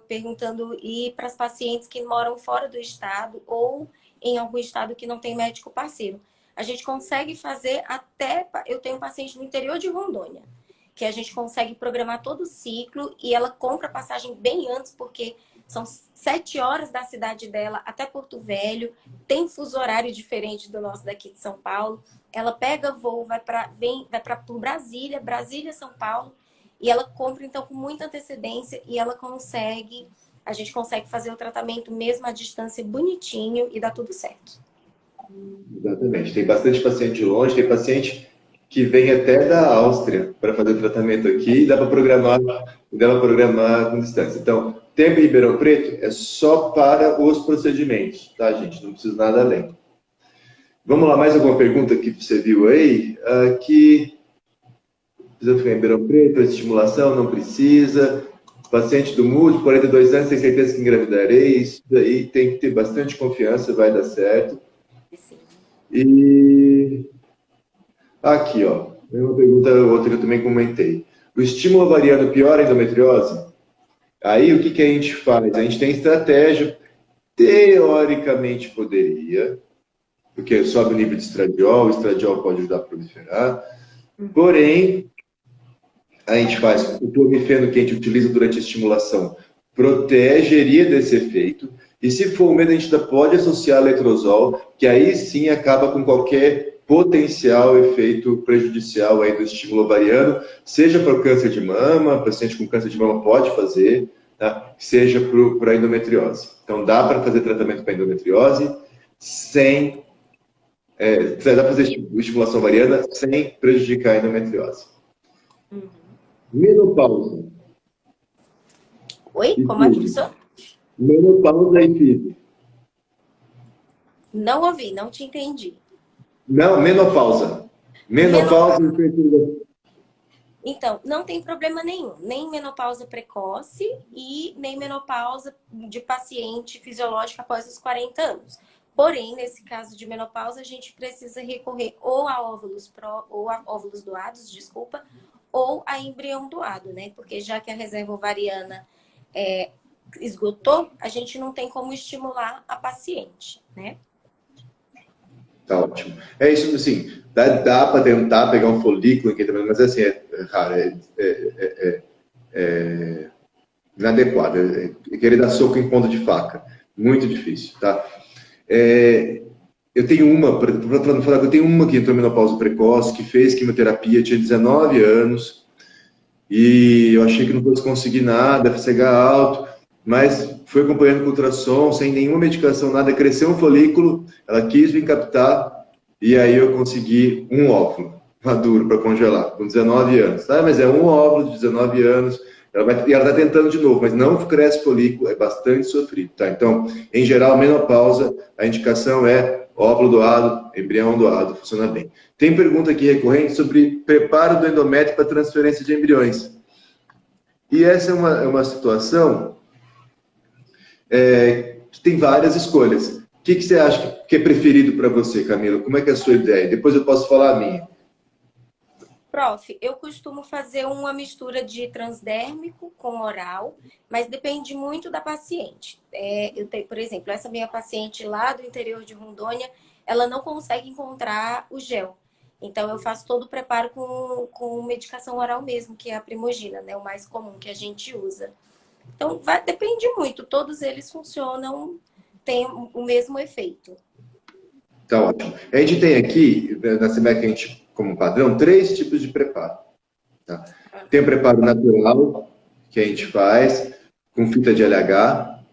perguntando ir para as pacientes que moram fora do estado ou em algum estado que não tem médico parceiro. A gente consegue fazer até... Eu tenho um paciente no interior de Rondônia, que a gente consegue programar todo o ciclo e ela compra a passagem bem antes, porque são 7 horas da cidade dela até Porto Velho, tem fuso horário diferente do nosso daqui de São Paulo. Ela pega voo, vai para Brasília, São Paulo, e ela compra então com muita antecedência e a gente consegue fazer o tratamento mesmo à distância bonitinho e dá tudo certo. Exatamente. Tem bastante paciente de longe, tem paciente que vem até da Áustria para fazer o tratamento aqui e dá para programar com distância. Então, tempo em Ribeirão Preto é só para os procedimentos, tá, gente? Não precisa nada além. Vamos lá, mais alguma pergunta que você viu aí? Aqui, precisa ficar em Ribeirão Preto, estimulação, não precisa. Paciente do múltiplo, 42 anos, tem certeza que engravidarei. Isso daí tem que ter bastante confiança, vai dar certo. Sim. E aqui, ó, tem uma pergunta, outra que eu também comentei. O estímulo ovariano piora a endometriose? Aí, o que a gente faz? A gente tem estratégia, teoricamente poderia, porque sobe o nível de estradiol, o estradiol pode ajudar a proliferar, porém, a gente faz o clomifeno que a gente utiliza durante a estimulação, protegeria desse efeito, e se for o medo, a gente ainda pode associar letrozol, que aí sim acaba com qualquer potencial efeito prejudicial aí do estímulo ovariano, seja para o câncer de mama, paciente com câncer de mama pode fazer, tá? Seja para a endometriose. Então, dá para fazer tratamento para endometriose sem... dá para fazer estimulação ovariana sem prejudicar a endometriose. Menopausa. Oi? Como é, professor? Menopausa e FIV. Não ouvi, não te entendi. Não, menopausa. Menopausa e fertilidade. Então, não tem problema nenhum. Nem menopausa precoce e nem menopausa de paciente fisiológica após os 40 anos. Porém, nesse caso de menopausa, a gente precisa recorrer ou a óvulos doados, desculpa, ou a embrião doado, né? Porque já que a reserva ovariana esgotou, a gente não tem como estimular a paciente, né? Tá ótimo. É isso, assim, dá para tentar pegar um folículo aqui também, mas assim, é raro, é inadequado. É querer dar soco em ponta de faca. Muito difícil, tá? Eu tenho uma que entrou em menopausa precoce, que fez quimioterapia, tinha 19 anos, e eu achei que não fosse conseguir nada, FSH alto, mas foi acompanhando com ultrassom, sem nenhuma medicação, nada, cresceu um folículo, ela quis vir captar, e aí eu consegui um óvulo maduro para congelar, com 19 anos. Tá? Mas é um óvulo de 19 anos, ela está tentando de novo, mas não cresce folículo, é bastante sofrido. Tá? Então, em geral, menopausa, a indicação é óvulo doado, embrião doado, funciona bem. Tem pergunta aqui recorrente sobre preparo do endométrio para transferência de embriões. E essa é uma situação que tem várias escolhas. O que você acha que é preferido para você, Camila? Como é que é a sua ideia? Depois eu posso falar a minha. Prof, eu costumo fazer uma mistura de transdérmico com oral, mas depende muito da paciente. Eu tenho, por exemplo, essa minha paciente lá do interior de Rondônia, ela não consegue encontrar o gel. Então, eu faço todo o preparo com medicação oral mesmo, que é a Primogina, né? O mais comum que a gente usa. Então, depende muito. Todos eles funcionam, têm o mesmo efeito. Tá ótimo. A gente tem aqui, na CMEC, a gente, como padrão, 3 tipos de preparo. Tá? Tem o preparo natural, que a gente faz com fita de LH,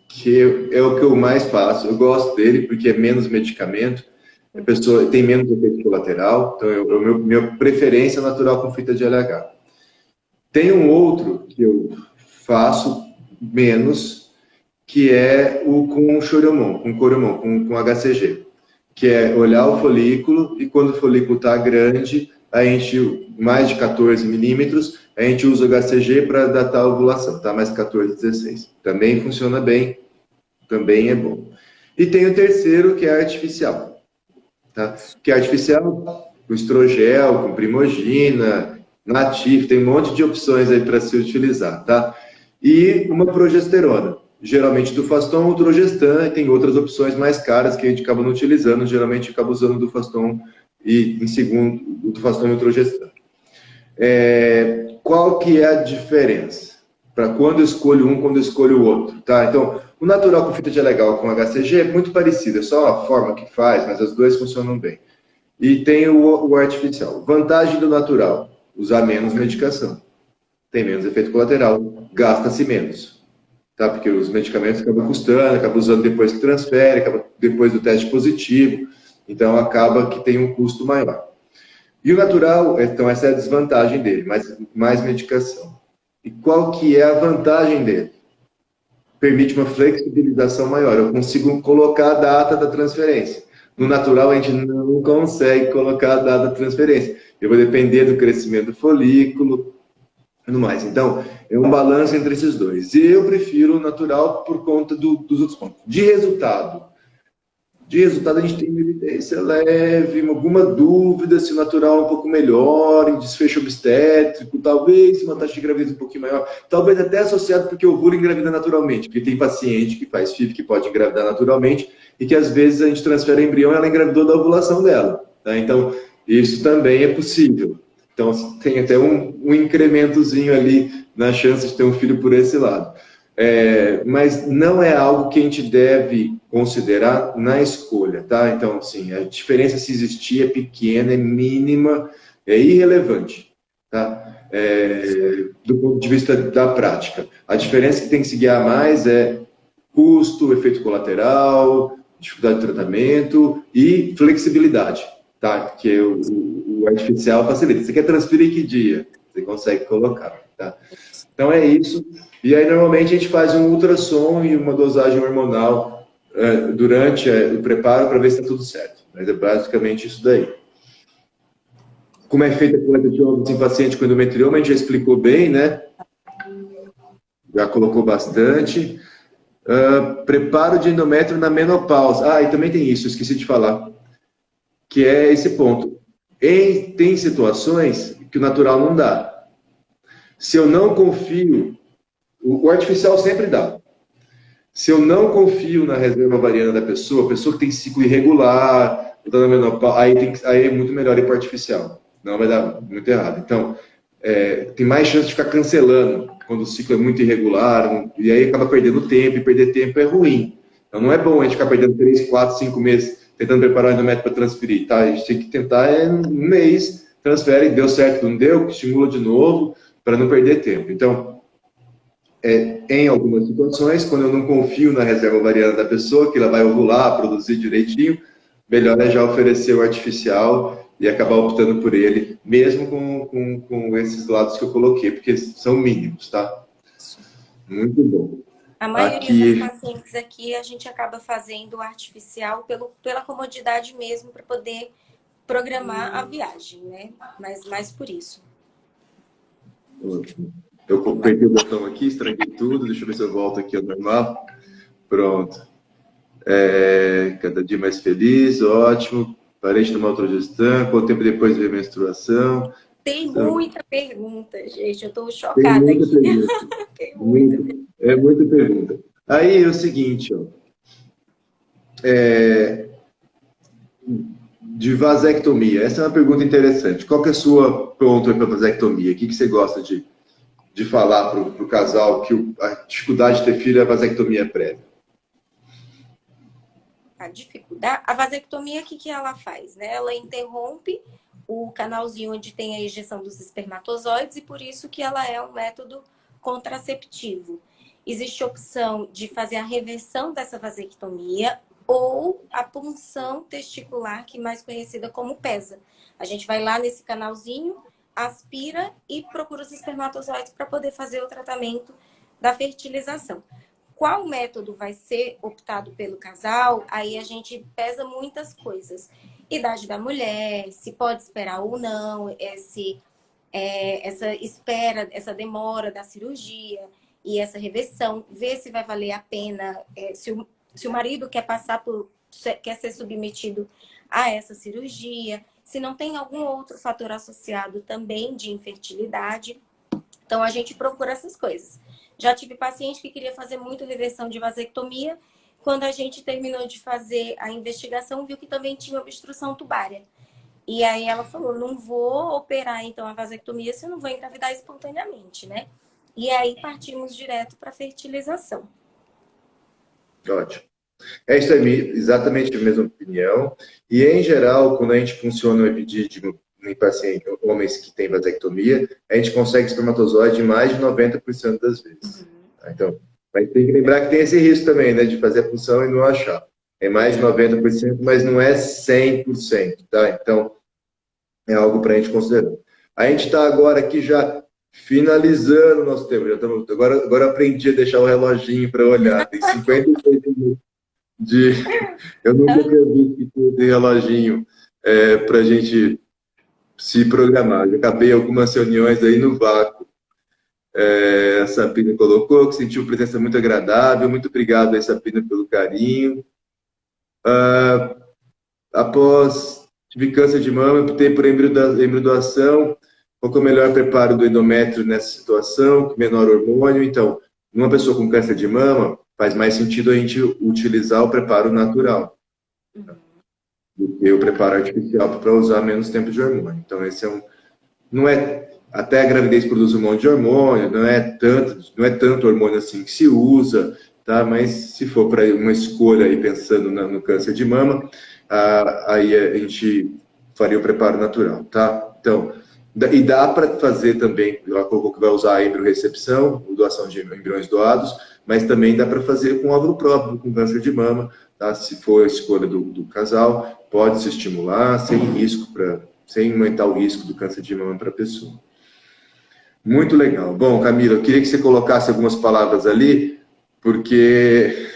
que é o que eu mais faço. Eu gosto dele porque é menos medicamento, a pessoa tem menos efeito colateral, então minha preferência é natural com fita de LH. Tem um outro que eu faço menos, que é o com choromon, com coromon, com HCG, que é olhar o folículo e quando o folículo está grande, a gente, mais de 14 milímetros, a gente usa o HCG para datar a ovulação, tá? Mais 14, 16. Também funciona bem, também é bom. E tem o terceiro, que é artificial, tá? Que é artificial, com estrogel, com primogina, natif, tem um monte de opções aí para se utilizar, tá? E uma progesterona, geralmente do Faston ou Drogestan, e tem outras opções mais caras que a gente acaba não utilizando, geralmente acaba usando do Faston e em segundo, do Faston e o Drogestan. Qual que é a diferença? Para quando eu escolho um, quando eu escolho o outro, tá? Então, o natural com fita de legal com HCG é muito parecido, é só a forma que faz, mas as duas funcionam bem. E tem o artificial. Vantagem do natural, usar menos medicação. Tem menos efeito colateral, gasta-se menos. Tá? Porque os medicamentos acabam custando, acaba usando depois que transfere, acaba depois do teste positivo, então acaba que tem um custo maior. E o natural, então essa é a desvantagem dele, mais medicação. E qual que é a vantagem dele? Permite uma flexibilização maior, eu consigo colocar a data da transferência. No natural, a gente não consegue colocar a data da transferência. Eu vou depender do crescimento do folículo, tudo mais. Então, é um balanço entre esses dois. E eu prefiro o natural por conta dos outros pontos. De resultado, a gente tem uma evidência leve, alguma dúvida se o natural é um pouco melhor, em desfecho obstétrico, talvez uma taxa de gravidez um pouquinho maior, talvez até associado porque o ovula engravida naturalmente, porque tem paciente que faz FIV que pode engravidar naturalmente e que às vezes a gente transfere embrião e ela engravidou da ovulação dela. Tá? Então, isso também é possível. Então, tem até um incrementozinho ali na chance de ter um filho por esse lado. Mas não é algo que a gente deve considerar na escolha, tá? Então, assim, a diferença se existir é pequena, é mínima, é irrelevante, tá? Do ponto de vista da prática. A diferença que tem que se guiar mais é custo, efeito colateral, dificuldade de tratamento e flexibilidade, tá? Que o artificial facilita. Você quer transferir que dia? Você consegue colocar, tá? Então é isso. E aí normalmente a gente faz um ultrassom e uma dosagem hormonal durante o preparo para ver se está tudo certo. Mas é basicamente isso daí. Como é feita a coleta de óvulos em paciente com endometrioma, a gente já explicou bem, né? Já colocou bastante. Preparo de endométrio na menopausa. E também tem isso, esqueci de falar. Que é esse ponto. Tem situações que o natural não dá. Se eu não confio, o artificial sempre dá. Se eu não confio na reserva ovariana da pessoa, a pessoa que tem ciclo irregular, está na menopausa, aí é muito melhor ir para o artificial. Não vai dar muito errado. Então, tem mais chance de ficar cancelando quando o ciclo é muito irregular, e aí acaba perdendo tempo, e perder tempo é ruim. Então, não é bom a gente ficar perdendo 3, 4, 5 meses tentando preparar o endométrio para transferir, tá? A gente tem que tentar um mês, transfere, deu certo, não deu, estimula de novo, para não perder tempo. Então, em algumas situações, quando eu não confio na reserva ovariana da pessoa, que ela vai ovular, produzir direitinho, melhor é já oferecer o artificial e acabar optando por ele, mesmo com esses lados que eu coloquei, porque são mínimos, tá? Muito bom. A maioria das pacientes aqui, a gente acaba fazendo o artificial pela comodidade mesmo, para poder programar a viagem, né? Mas mais por isso. Ótimo. Eu apertei o botão aqui, estraguei tudo. Deixa eu ver se eu volto aqui ao normal. Pronto. Cada dia mais feliz, ótimo. Parei de tomar Drogestan. Quanto tempo depois veio a menstruação? Tem muita pergunta, gente. Eu estou chocada aqui. Tem muita pergunta. Muita pergunta. Aí é o seguinte, ó. De vasectomia. Essa é uma pergunta interessante. Qual que é a sua ponto para vasectomia? O que você gosta de falar para o casal que a dificuldade de ter filho é a vasectomia prévia? A dificuldade? A vasectomia, o que ela faz? Né? Ela interrompe o canalzinho onde tem a ejeção dos espermatozoides e por isso que ela é um método contraceptivo. existe a opção de fazer a reversão dessa vasectomia ou a punção testicular, que é mais conhecida como PESA. A gente vai lá nesse canalzinho, aspira e procura os espermatozoides para poder fazer o tratamento da fertilização. Qual método vai ser optado pelo casal? Aí a gente pesa muitas coisas. Idade da mulher, se pode esperar ou não, essa espera, essa demora da cirurgia e essa reversão, ver se vai valer a pena, se o marido quer ser submetido a essa cirurgia, se não tem algum outro fator associado também de infertilidade. Então, a gente procura essas coisas. Já tive paciente que queria fazer muito reversão de vasectomia. Quando a gente terminou de fazer a investigação, viu que também tinha obstrução tubária. E aí ela falou, não vou operar então a vasectomia se eu não vou engravidar espontaneamente, né? E aí partimos direto para a fertilização. Ótimo. É isso aí, exatamente a mesma opinião. E, em geral, quando a gente funciona o epidídimo em pacientes, homens que têm vasectomia, a gente consegue espermatozoide em mais de 90% das vezes. Tá? Então, mas tem que lembrar que tem esse risco também, né, de fazer a punção e não achar. É mais de 90%, mas não é 100%, tá? Então, é algo para a gente considerar. A gente está agora aqui já finalizando o nosso tempo. Agora eu aprendi a deixar o reloginho para olhar. Tem 56 minutos de... Eu nunca tinha visto que tem reloginho para a gente se programar. Eu acabei algumas reuniões aí no vácuo. A Sabina colocou que sentiu presença muito agradável. Muito obrigado aí, Sabina, pelo carinho. Após tive câncer de mama, optei por embridoação. Qual que é o melhor preparo do endométrio nessa situação? Menor hormônio. Então, numa pessoa com câncer de mama, faz mais sentido a gente utilizar o preparo natural do que o preparo artificial para usar menos tempo de hormônio. Então, esse é não é... Até a gravidez produz um monte de hormônio, não é tanto hormônio assim que se usa, tá? Mas se for para uma escolha aí pensando no câncer de mama, aí a gente faria o preparo natural, tá? Então, e dá para fazer também, ela colocou que vai usar a embriorrecepção, doação de embriões doados, mas também dá para fazer com óvulo próprio, com câncer de mama, tá? Se for a escolha do casal, pode se estimular sem risco, sem aumentar o risco do câncer de mama para a pessoa. Muito legal. Bom, Camila, eu queria que você colocasse algumas palavras ali, porque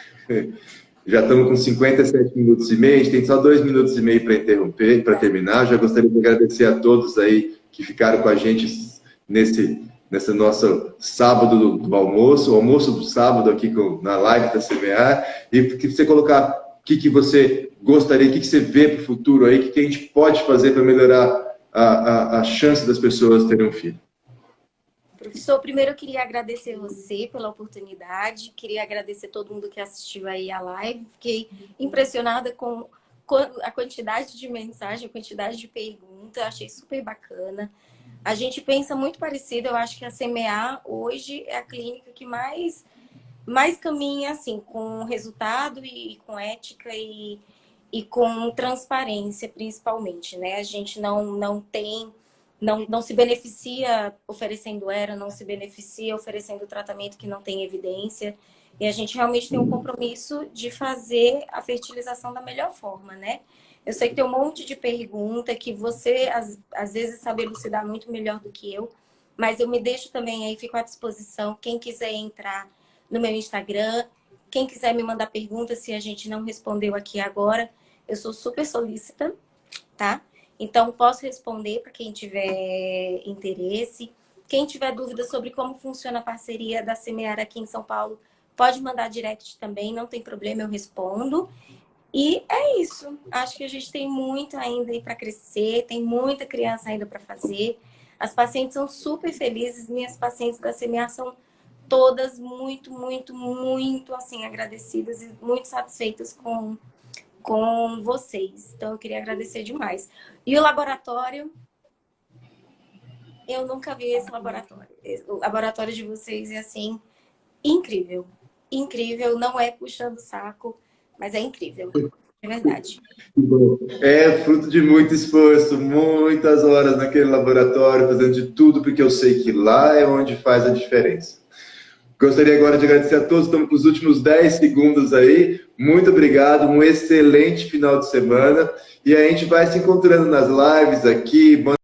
já estamos com 57 minutos e meio, a gente tem só 2 minutos e meio para interromper, para terminar. Já gostaria de agradecer a todos aí que ficaram com a gente nesse nosso sábado do almoço, o almoço do sábado aqui na live da CMA, e que você colocar o que você gostaria, o que você vê para o futuro aí, o que a gente pode fazer para melhorar a chance das pessoas terem um filho. Professor, primeiro eu queria agradecer você pela oportunidade, queria agradecer todo mundo que assistiu aí a live, fiquei impressionada com a quantidade de mensagem, a quantidade de perguntas, achei super bacana. A gente pensa muito parecido, eu acho que a CMA hoje é a clínica que mais caminha assim, com resultado e com ética e com transparência, principalmente, né? A gente não se beneficia oferecendo não se beneficia oferecendo tratamento que não tem evidência. E a gente realmente tem um compromisso de fazer a fertilização da melhor forma, né? Eu sei que tem um monte de pergunta que você, às vezes, sabe elucidar muito melhor do que eu, mas eu me deixo também aí, fico à disposição. Quem quiser entrar no meu Instagram, quem quiser me mandar perguntas, se a gente não respondeu aqui agora, eu sou super solícita, tá? Então, posso responder para quem tiver interesse. Quem tiver dúvida sobre como funciona a parceria da Semear aqui em São Paulo, pode mandar direct também, não tem problema, eu respondo. E é isso. Acho que a gente tem muito ainda aí para crescer, tem muita criança ainda para fazer. As pacientes são super felizes, minhas pacientes da Semear são todas muito, muito, muito assim, agradecidas e muito satisfeitas com vocês. Então, eu queria agradecer demais. E o laboratório, eu nunca vi esse laboratório. O laboratório de vocês é, assim, incrível. Incrível, não é puxando o saco, mas é incrível. É verdade. É fruto de muito esforço, muitas horas naquele laboratório, fazendo de tudo, porque eu sei que lá é onde faz a diferença. Gostaria agora de agradecer a todos, estamos com os últimos 10 segundos aí. Muito obrigado, um excelente final de semana. E a gente vai se encontrando nas lives aqui.